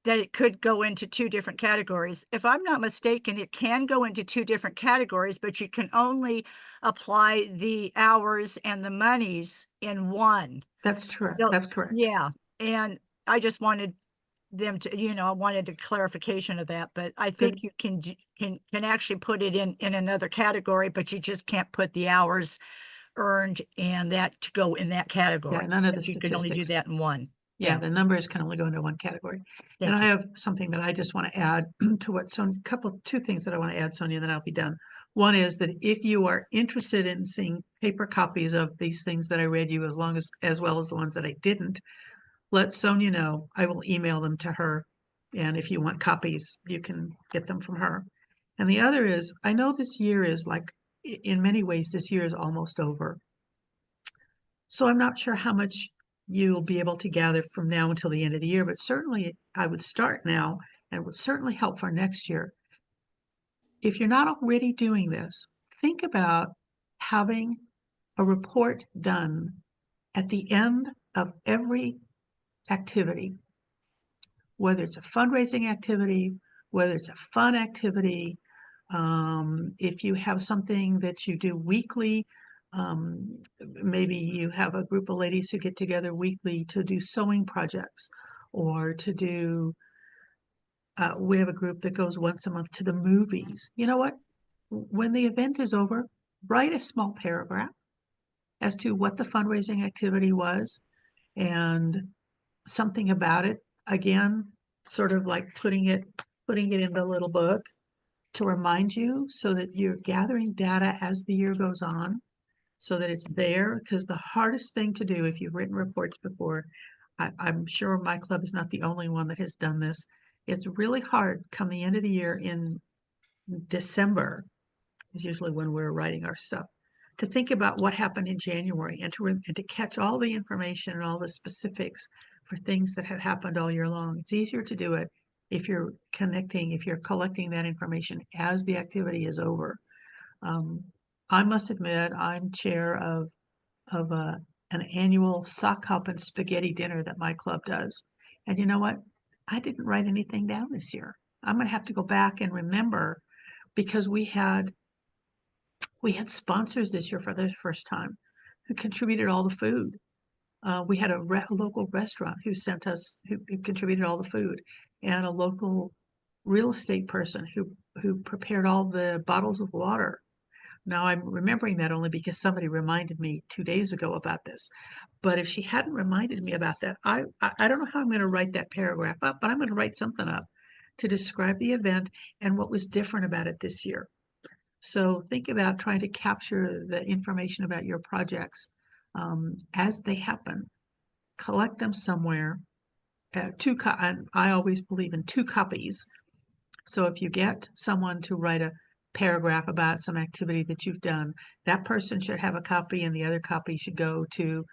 that it could go into two different categories. If I'm not mistaken, it can go into two different categories, but you can only apply the hours and the monies in one. That's true. No, That's correct. Yeah, and I just wanted them to, I wanted a clarification of that, but I think you can actually put it in another category, but you just can't put the hours earned and that to go in that category. Yeah, none of the You can only do statistics. that in one. Yeah, the numbers can only go into one category. And Thank I you. have something that I just want to add to what Sonia, two things that I want to add, Sonia, then I'll be done. One is that if you are interested in seeing paper copies of these things that I read you, as well as the ones that I didn't, let Sonia know. I will email them to her. And if you want copies, you can get them from her. And the other is, I know this year is like, in many ways, this year is almost over. So I'm not sure how much you'll be able to gather from now until the end of the year, but certainly I would start now, and it would certainly help for next year. If you're not already doing this, think about having a report done at the end of every activity, whether it's a fundraising activity, whether it's a fun activity, if you have something that you do weekly, maybe you have a group of ladies who get together weekly to do sewing projects, or to do, we have a group that goes once a month to the movies. You know what? When the event is over, write a small paragraph as to what the fundraising activity was and something about it. Again, sort of like putting it in the little book to remind you, so that you're gathering data as the year goes on, so that it's there. Because the hardest thing to do, if you've written reports before, I'm sure my club is not the only one that has done this. It's really hard come the end of the year in December, is usually when we're writing our stuff, to think about what happened in January, and to catch all the information and all the specifics for things that have happened all year long. It's easier to do it if you're collecting that information as the activity is over. I must admit, I'm chair of an annual sock hop and spaghetti dinner that my club does. And you know what? I didn't write anything down this year. I'm going to have to go back and remember, because we had sponsors this year for the first time who contributed all the food. We had a local restaurant who contributed all the food, and a local real estate person who prepared all the bottles of water. Now I'm remembering that only because somebody reminded me 2 days ago about this. But if she hadn't reminded me about that, I don't know how I'm going to write that paragraph up, but I'm going to write something up to describe the event and what was different about it this year. So think about trying to capture the information about your projects as they happen. Collect them somewhere. I always believe in 2 copies. So if you get someone to write a paragraph about some activity that you've done, that person should have a copy, and the other copy should go to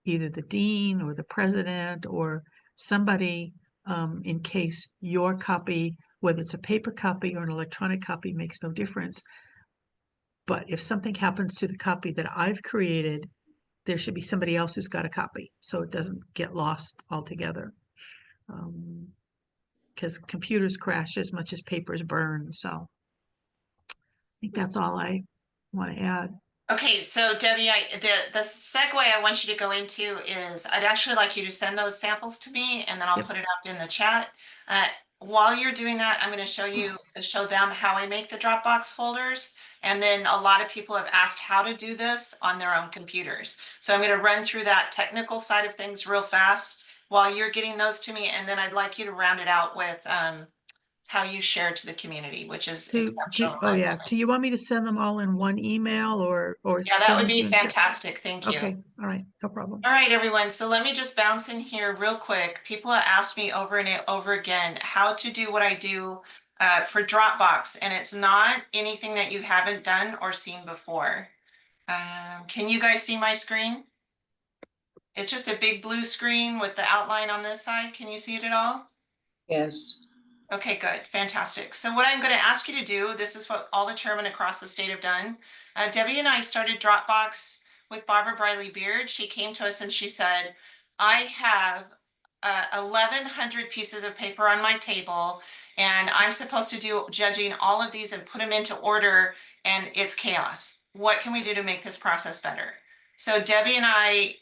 either the dean or the president or somebody, in case your copy, whether it's a paper copy or an electronic copy, makes no difference. But if something happens to the copy that I've created, there should be somebody else who's got a copy, so it doesn't get lost altogether. Because computers crash as much as papers burn. So I think that's all I want to add. Okay, so Debbie, the segue I want you to go into is, I'd actually like you to send those samples to me, and then I'll Yep. put it up in the chat. While you're doing that, I'm going to show them how I make the Dropbox folders. And then a lot of people have asked how to do this on their own computers. So I'm going to run through that technical side of things real fast while you're getting those to me. And then I'd like you to round it out with how you share to the community, which is exceptional. Oh yeah. Do you want me to send them all in one email, or Yeah, that send would them to be you in chat? fantastic. Thank you. Okay. All right. No problem. All right, everyone. So let me just bounce in here real quick. People have asked me over and over again how to do what I do for Dropbox, and it's not anything that you haven't done or seen before. Can you guys see my screen? It's just a big blue screen with the outline on this side. Can you see it at all? Yes. Okay, good, fantastic. So what I'm going to ask you to do, this is what all the chairmen across the state have done. Debbie and I started Dropbox with Barbara Briley Beard. She came to us and she said, I have 1,100 pieces of paper on my table, and I'm supposed to do judging all of these and put them into order, and it's chaos. What can we do to make this process better? So Debbie and I,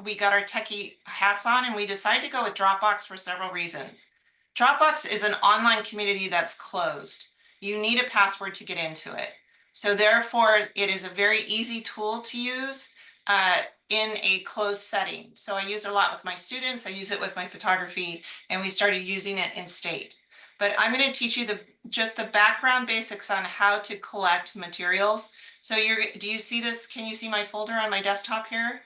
we got our techie hats on, and we decided to go with Dropbox for several reasons. Dropbox is an online community that's closed. You need a password to get into it. So therefore, it is a very easy tool to use in a closed setting. So I use it a lot with my students. I use it with my photography, and we started using it in state. But I'm going to teach you just the background basics on how to collect materials. So do you see this? Can you see my folder on my desktop here?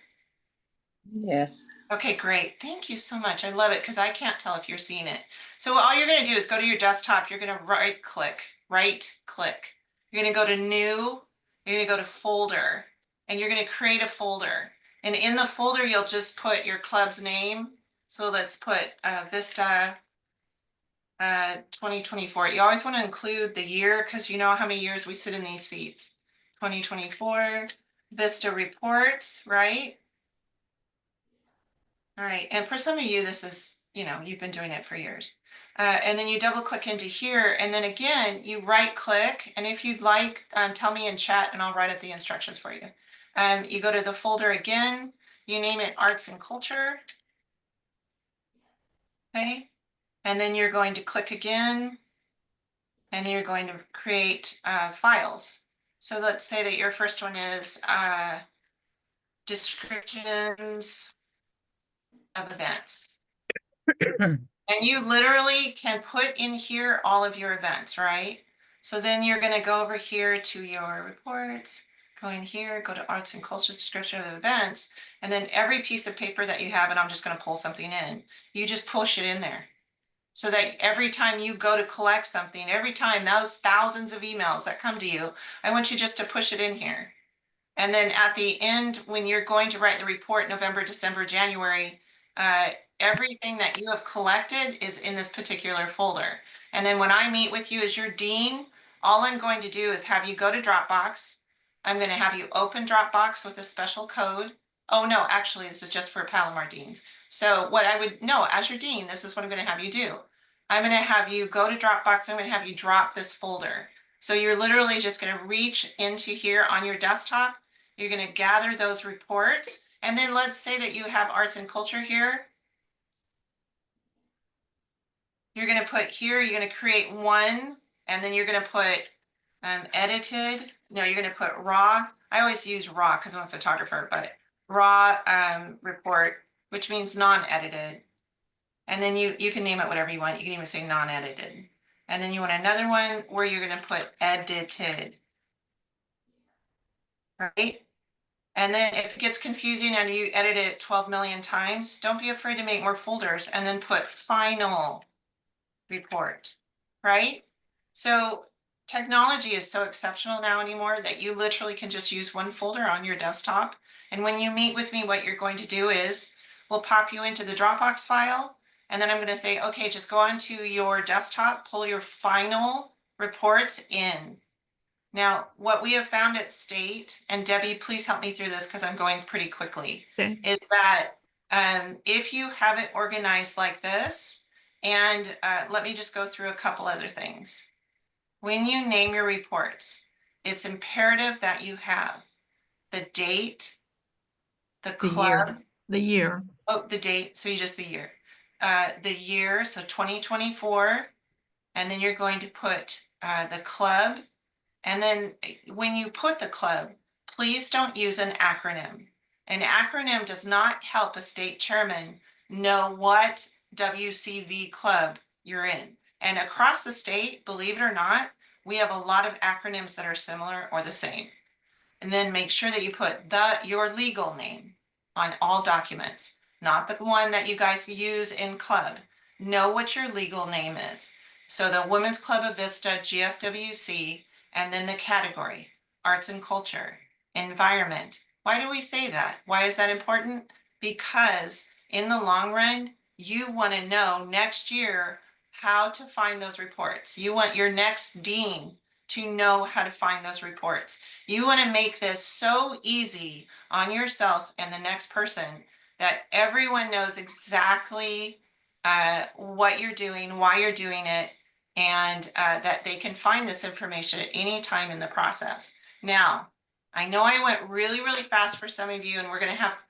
Yes. Okay, great. Thank you so much. I love it because I can't tell if you're seeing it. So all you're going to do is go to your desktop. You're going to right click. You're going to go to new. You're going to go to folder, and you're going to create a folder. And in the folder, you'll just put your club's name. So let's put Vista 2024. You always want to include the year because you know how many years we sit in these seats. 2024 Vista reports, right? All right, and for some of you, this is, you've been doing it for years. And then you double click into here, and then again, you right click, and if you'd like, tell me in chat and I'll write up the instructions for you. You go to the folder again, you name it Arts and Culture. Okay, and then you're going to click again, and then you're going to create files. So let's say that your first one is descriptions of events. And you literally can put in here all of your events, right? So then you're going to go over here to your reports, go in here, go to arts and cultures description of events, and then every piece of paper that you have, and I'm just going to pull something in, you just push it in there. So that every time you go to collect something, every time those thousands of emails that come to you, I want you just to push it in here. And then at the end, when you're going to write the report, November, December, January, everything that you have collected is in this particular folder. And then when I meet with you as your dean, all I'm going to do is have you go to Dropbox. I'm going to have you open Dropbox with a special code. Oh no, actually, this is just for Palomar deans. So as your dean, this is what I'm going to have you do. I'm going to have you go to Dropbox. I'm going to have you drop this folder. So you're literally just going to reach into here on your desktop. You're going to gather those reports. And then let's say that you have arts and culture here. You're going to put here, you're going to create one, and then you're going to put edited. No, you're going to put raw. I always use raw because I'm a photographer, but raw report, which means non-edited. And then you can name it whatever you want. You can even say non-edited. And then you want another one where you're going to put edited. Right? And then if it gets confusing and you edit it 12 million times, don't be afraid to make more folders and then put final report, right? So technology is so exceptional now anymore that you literally can just use one folder on your desktop. And when you meet with me, what you're going to do is we'll pop you into the Dropbox file. And then I'm going to say, okay, just go onto your desktop, pull your final reports in. Now, what we have found at state, and Debbie, please help me through this because I'm going pretty quickly, Okay. is that if you have it organized like this, and let me just go through a couple other things. When you name your reports, it's imperative that you have the date, the club, The year. the date, so you just the year. The year, so 2024, and then you're going to put the club. And then when you put the club, please don't use an acronym. An acronym does not help a state chairman know what WCV club you're in. And across the state, believe it or not, we have a lot of acronyms that are similar or the same. And then make sure that you put your legal name on all documents, not the one that you guys use in club. Know what your legal name is. So the Women's Club of Vista, GFWC, and then the category, arts and culture, environment. Why do we say that? Why is that important? Because in the long run, you want to know next year how to find those reports. You want your next dean to know how to find those reports. You want to make this so easy on yourself and the next person that everyone knows exactly what you're doing, why you're doing it, and that they can find this information at any time in the process. Now, I know I went really, really fast for some of you, and we're going to have,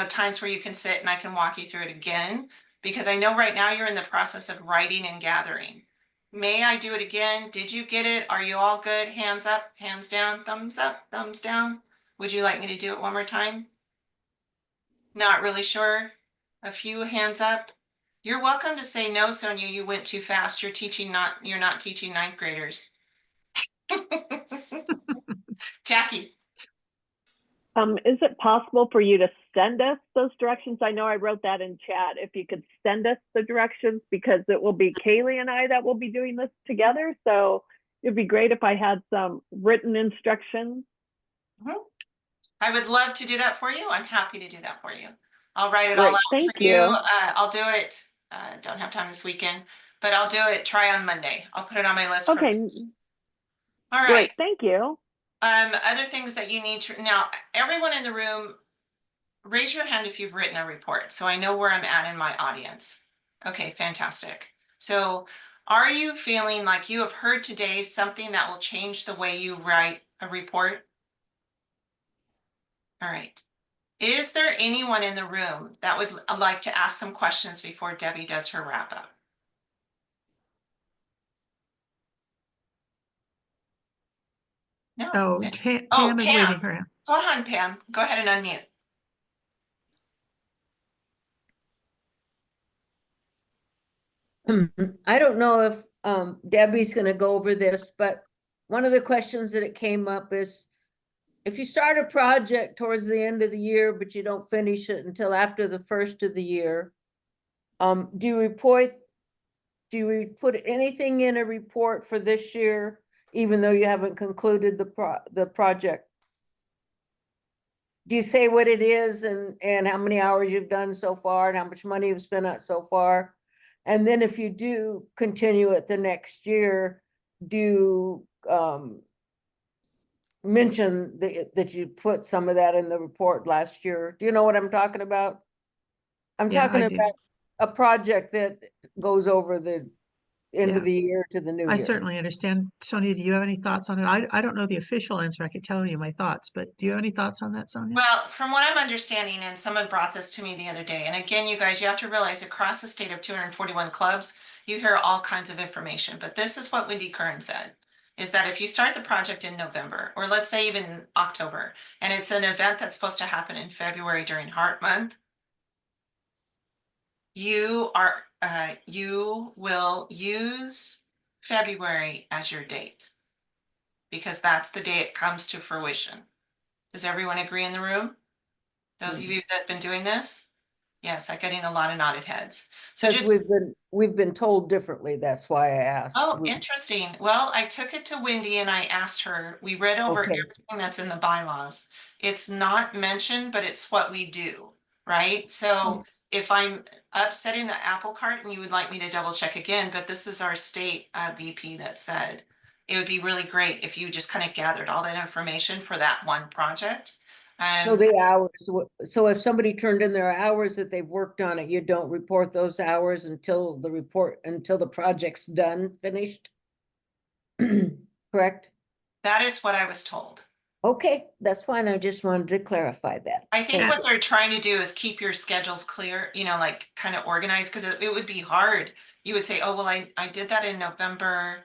times where you can sit and I can walk you through it again, because I know right now you're in the process of writing and gathering. May I do it again? Did you get it? Are you all good? Hands up, hands down, thumbs up, thumbs down. Would you like me to do it one more time? Not really sure? A few hands up? You're welcome to say no, Sonia, you went too fast. You're not teaching ninth graders. Jackie. Is it possible for you to send us those directions? I know I wrote that in chat. If you could send us the directions, because it will be Kaylee and I that will be doing this together. So it'd be great if I had some written instructions. I would love to do that for you. I'm happy to do that for you. I'll write it all Great, out thank for you. you. I'll do it. Don't have time this weekend, but I'll do it. Try on Monday. I'll put it on my list. Okay, All right. great, thank you. Other things that you need to now. Everyone in the room, raise your hand if you've written a report, so I know where I'm at in my audience. Okay, fantastic. So, are you feeling like you have heard today something that will change the way you write a report? All right. Is there anyone in the room that would like to ask some questions before Debbie does her wrap up? No. Oh, Okay. Pam is waving her hand. Go ahead, Pam. Go ahead and unmute. I don't know if Debbie's going to go over this, but one of the questions that it came up is, if you start a project towards the end of the year, but you don't finish it until after the first of the year, do you put anything in a report for this year, even though you haven't concluded the project? Do you say what it is and how many hours you've done so far and how much money you've spent on it so far? And then if you do continue it the next year, do mention that you put some of that in the report last year? Do you know what I'm talking about? I'm Yeah, talking I do. about a project that goes over the end Yeah. of the year to the new I year. certainly understand. Sonia, do you have any thoughts on it? I don't know the official answer. I could tell you my thoughts, but do you have any thoughts on that, Sonia? Well, from what I'm understanding, and someone brought this to me the other day, and again, you guys, you have to realize across the state of 241 clubs, you hear all kinds of information, but this is what Wendy Kern said, is that if you start the project in November, or let's say even October, and it's an event that's supposed to happen in February during Heart Month, you will use February as your date, because that's the day it comes to fruition. Does everyone agree in the room? Those of you that have been doing this? Yes, I'm getting a lot of nodded heads. So Because just, we've been told differently. That's why I asked. oh, interesting. Well, I took it to Wendy and I asked her, we read over Okay. everything that's in the bylaws. It's not mentioned, but it's what we do, right? So if I'm upsetting the apple cart and you would like me to double check again, but this is our state VP that said, it would be really great if you just kind of gathered all that information for that one project. So the hours, so if somebody turned in their hours that they've worked on it, you don't report those hours until the project's done, finished? Correct? That is what I was told. Okay, that's fine. I just wanted to clarify that. I think Thank what you. they're trying to do is keep your schedules clear, like kind of organized, because it would be hard. You would say, oh, well, I did that in November,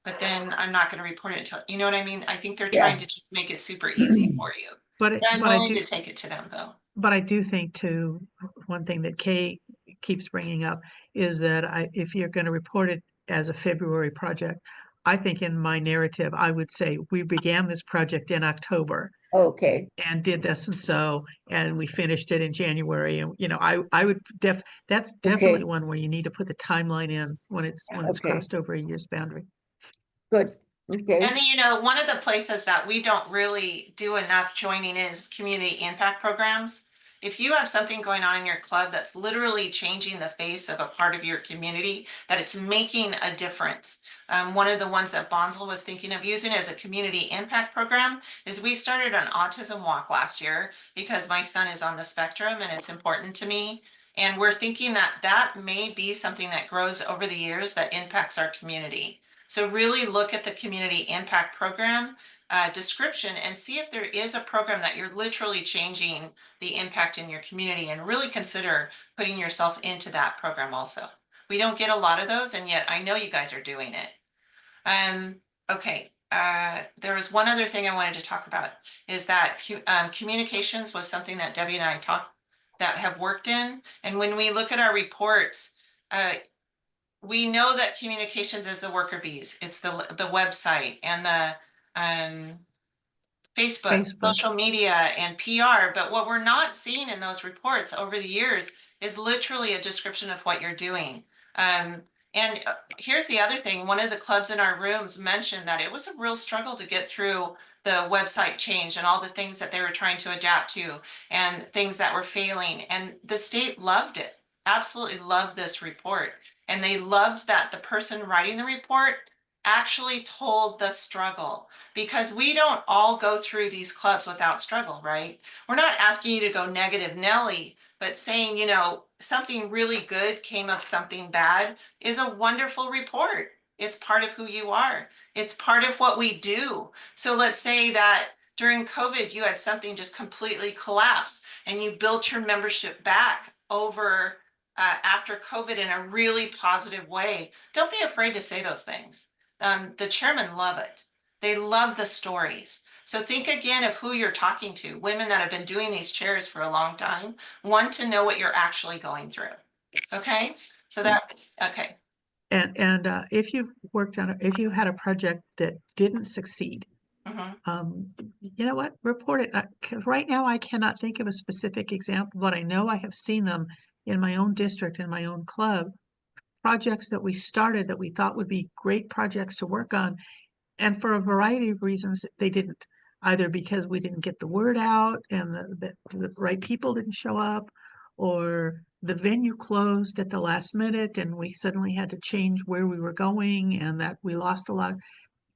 but then I'm not going to report it until, you know what I mean? I think they're Yeah. trying to just make it super easy for you. But I'm but I willing do to take it to them though. but I do think too, one thing that Kay keeps bringing up is that if you're going to report it as a February project, I think in my narrative, I would say we began this project in October Okay, and did this and we finished it in January. And, I would that's definitely one where you need to put the timeline in when it's Okay. crossed over a year's boundary. good. Okay, And one of the places that we don't really do enough joining is community impact programs. If you have something going on in your club that's literally changing the face of a part of your community, that it's making a difference. One of the ones that Bonsall was thinking of using as a community impact program is we started an autism walk last year because my son is on the spectrum and it's important to me. And we're thinking that that may be something that grows over the years that impacts our community. So really look at the community impact program description and see if there is a program that you're literally changing the impact in your community, and really consider putting yourself into that program also. We don't get a lot of those, and yet I know you guys are doing it. Okay, there was one other thing I wanted to talk about, is that communications was something that Debbie and I that have worked in. And when we look at our reports, we know that communications is the worker bees. It's the website and the Facebook, social media, and PR. But what we're not seeing in those reports over the years is literally a description of what you're doing. And here's the other thing. One of the clubs in our rooms mentioned that it was a real struggle to get through the website change and all the things that they were trying to adapt to and things that were failing. And the state loved it, absolutely loved this report. And they loved that the person writing the report actually told the struggle, because we don't all go through these clubs without struggle, right? We're not asking you to go negative Nelly, but saying, you know, something really good came of something bad is a wonderful report. It's part of who you are. It's part of what we do. So let's say that during COVID, you had something just completely collapse and you built your membership back over after COVID in a really positive way. Don't be afraid to say those things. The chairmen love it. They love the stories. So think again of who you're talking to. Women that have been doing these chairs for a long time want to know what you're actually going through. Okay, so okay. And if you've worked on if you had a project that didn't succeed, you know what? Report it. 'Cause right now, I cannot think of a specific example, but I know I have seen them in my own district, in my own club, projects that we started that we thought would be great projects to work on. And for a variety of reasons, they didn't. Either because we didn't get the word out and the right people didn't show up, or the venue closed at the last minute and we suddenly had to change where we were going, and that we lost a lot.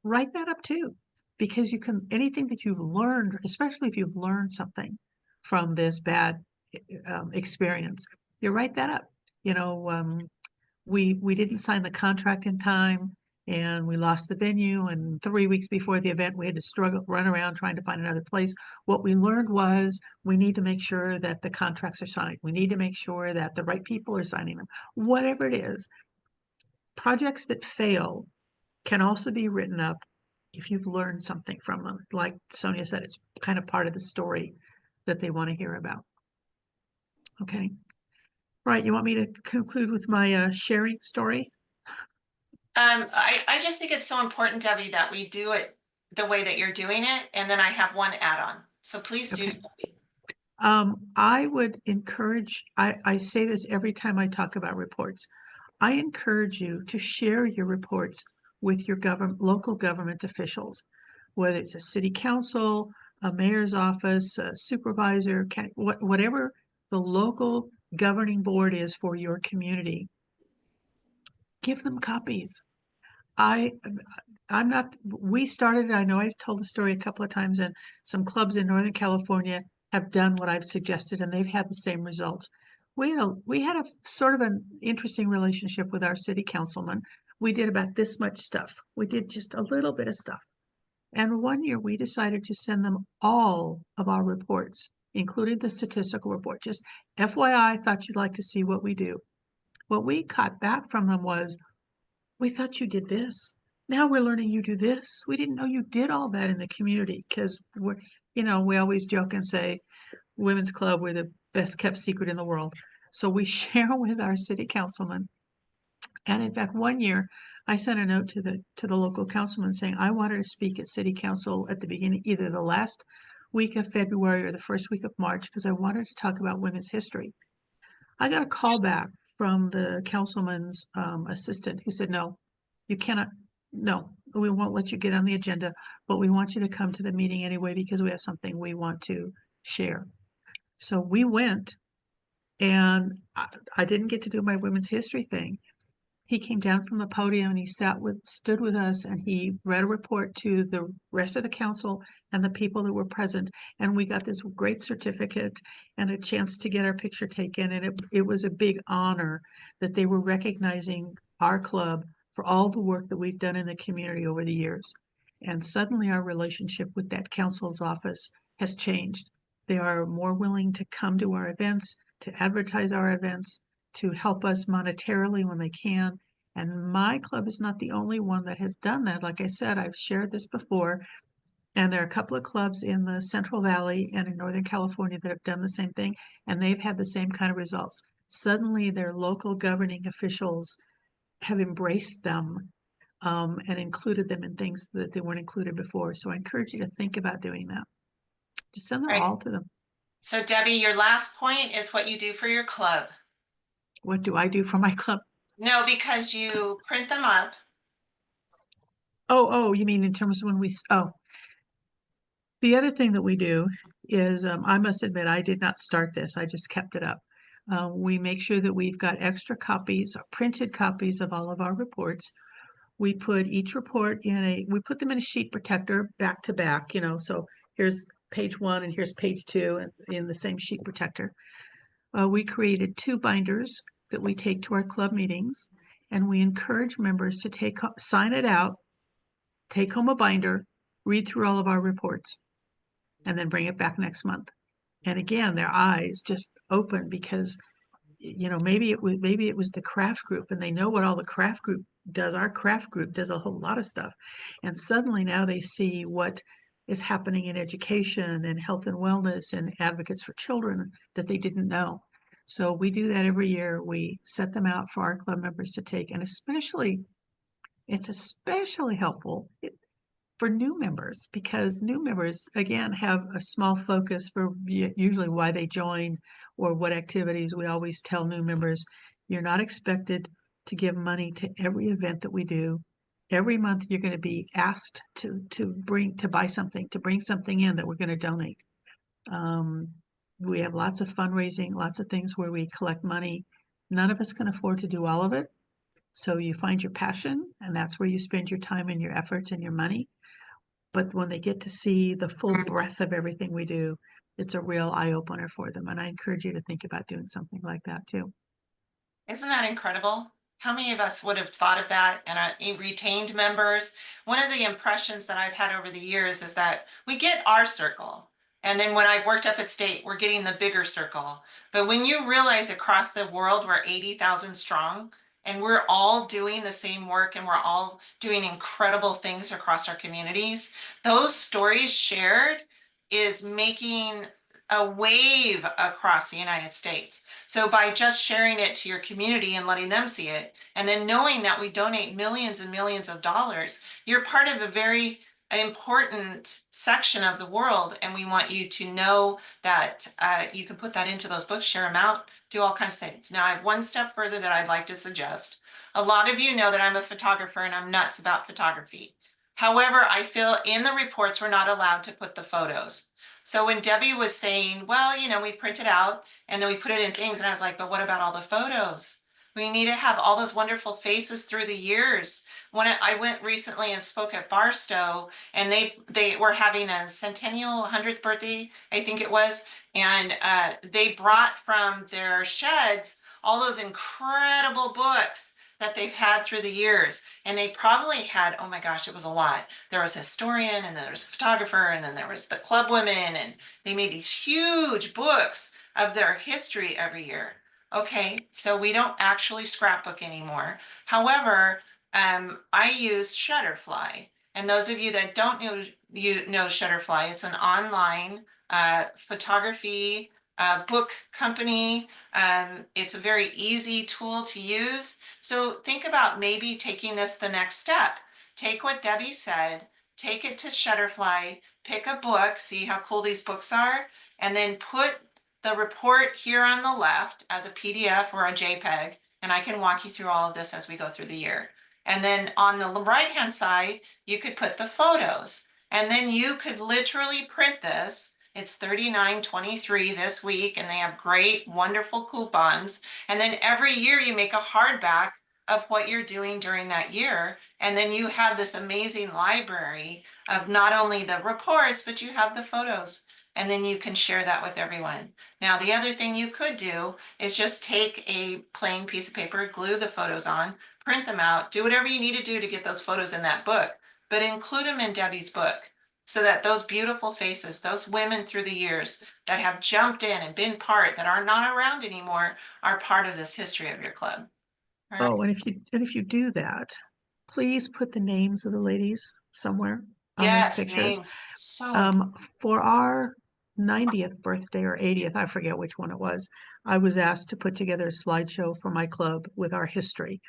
Write that up too, because you can, anything that you've learned, especially if you've learned something from this bad experience, you write that up. You know, we didn't sign the contract in time and we lost the venue, and 3 weeks before the event we had to run around trying to find another place. What we learned was we need to make sure that the contracts are signed. We need to make sure that the right people are signing them. Whatever it is, projects that fail can also be written up if you've learned something from them. Like Sonia said, it's kind of part of the story that they want to hear about. Okay. Right, you want me to conclude with my sharing story? I just think it's so important, Debbie, that we do it the way that you're doing it, and then I have one add-on. So please do. Okay. I would encourage, I say this every time I talk about reports. I encourage you to share your reports with your local government officials, whether it's a city council, a mayor's office, a supervisor, whatever the local governing board is for your community. Give them copies. I'm not, we started, I know I've told the story a couple of times, and some clubs in Northern California have done what I've suggested and they've had the same results. We had a sort of an interesting relationship with our city councilman. We did about this much stuff. We did just a little bit of stuff. And one year we decided to send them all of our reports, including the statistical report. Just FYI, I thought you'd like to see what we do. What we got back from them was, we thought you did this. Now we're learning you do this. We didn't know you did all that in the community, because we always joke and say, Women's Club, we're the best kept secret in the world. So we share with our city councilman. And in fact, one year I sent a note to the local councilman saying I wanted to speak at city council at the beginning, either the last week of February or the first week of March, because I wanted to talk about women's history. I got a call back from the councilman's assistant who said, no, you cannot, no, we won't let you get on the agenda, but we want you to come to the meeting anyway because we have something we want to share. So we went, and I didn't get to do my women's history thing. He came down from the podium and he stood with us, and he read a report to the rest of the council and the people that were present. And we got this great certificate and a chance to get our picture taken. And it was a big honor that they were recognizing our club for all the work that we've done in the community over the years. And suddenly our relationship with that council's office has changed. They are more willing to come to our events, to advertise our events, to help us monetarily when they can. And my club is not the only one that has done that. Like I said, I've shared this before, and there are a couple of clubs in the Central Valley and in Northern California that have done the same thing, and they've had the same kind of results. Suddenly, their local governing officials have embraced them and included them in things that they weren't included before. So I encourage you to think about doing that. Just send them Right. all to them. So Debbie, your last point is what you do for your club. What do I do for my club? No, because you print them up. Oh, you mean in terms of when the other thing that we do is, I must admit, I did not start this. I just kept it up. We make sure that we've got extra copies, printed copies of all of our reports. We put each report we put them in a sheet protector back to back, so here's page 1 and here's page 2 in the same sheet protector. We created 2 binders that we take to our club meetings, and we encourage members to sign it out, take home a binder, read through all of our reports, and then bring it back next month. And again, their eyes just open because, maybe it was the craft group, and they know what all the craft group does. Our craft group does a whole lot of stuff. And suddenly now they see what is happening in education and health and wellness and advocates for children that they didn't know. So we do that every year. We set them out for our club members to take, and it's especially helpful for new members, because new members again have a small focus for usually why they joined or what activities. We always tell new members, you're not expected to give money to every event that we do. Every month you're going to be asked to buy something, to bring something in that we're going to donate. We have lots of fundraising, lots of things where we collect money. None of us can afford to do all of it. So you find your passion, and that's where you spend your time and your efforts and your money. But when they get to see the full breadth of everything we do, it's a real eye opener for them. And I encourage you to think about doing something like that too. Isn't that incredible? How many of us would have thought of that and retained members? One of the impressions that I've had over the years is that we get our circle. And then when I worked up at state, we're getting the bigger circle. But when you realize across the world, we're 80,000 strong, and we're all doing the same work, and we're all doing incredible things across our communities, those stories shared is making a wave across the United States. So by just sharing it to your community and letting them see it, and then knowing that we donate millions and millions of dollars, you're part of a very important section of the world. And we want you to know that you can put that into those books, share them out, do all kinds of things. Now I have one step further that I'd like to suggest. A lot of you know that I'm a photographer and I'm nuts about photography. However, I feel in the reports, we're not allowed to put the photos. So when Debbie was saying, well, we print it out and then we put it in things, and I was like, but what about all the photos? We need to have all those wonderful faces through the years. When I went recently and spoke at Barstow, and they were having a centennial 100th birthday, I think it was, and they brought from their sheds all those incredible books that they've had through the years. And they probably had, oh my gosh, it was a lot. There was a historian, and then there was a photographer, and then there was the club women, and they made these huge books of their history every year. Okay, so we don't actually scrapbook anymore. However, I use Shutterfly. And those of you that don't know Shutterfly, it's an online photography book company. It's a very easy tool to use. So think about maybe taking this the next step. Take what Debbie said, take it to Shutterfly, pick a book, see how cool these books are, and then put the report here on the left as a PDF or a JPEG, and I can walk you through all of this as we go through the year. And then on the right-hand side, you could put the photos, and then you could literally print this It's $39.23 this week, and they have great, wonderful coupons. And then every year you make a hardback of what you're doing during that year. And then you have this amazing library of not only the reports, but you have the photos. And then you can share that with everyone. Now, the other thing you could do is just take a plain piece of paper, glue the photos on, print them out, do whatever you need to do to get those photos in that book, but include them in Debbie's book so that those beautiful faces, those women through the years that have jumped in and been part, that are not around anymore, are part of this history of your club. All right. Oh, and if you do that, please put the names of the ladies somewhere on those Yes, pictures. names. So important. For our 90th birthday or 80th, I forget which one it was, I was asked to put together a slideshow for my club with our history.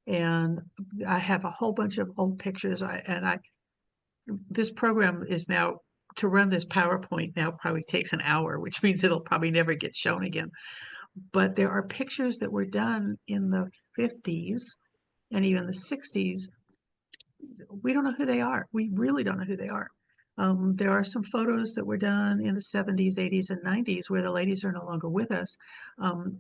And I have a whole bunch of old pictures. This program is now, to run this PowerPoint now probably takes an hour, which means it'll probably never get shown again. But there are pictures that were done in the 50s and even the 60s. We don't know who they are. We really don't know who they are. There are some photos that were done in the 70s, 80s, and 90s where the ladies are no longer with us,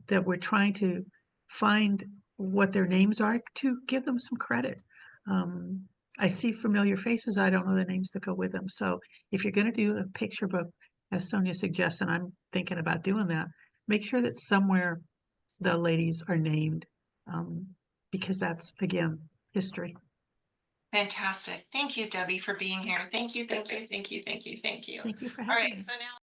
that we're trying to find what their names are to give them some credit. I see familiar faces. I don't know the names that go with them. So if you're going to do a picture book, as Sonia suggests, and I'm thinking about doing that, make sure that somewhere the ladies are named, because that's, again, history. Fantastic. Thank you, Debbie, for being here. Thank you, thank you, thank you, thank you, thank you. Thank you for All having right, me. so now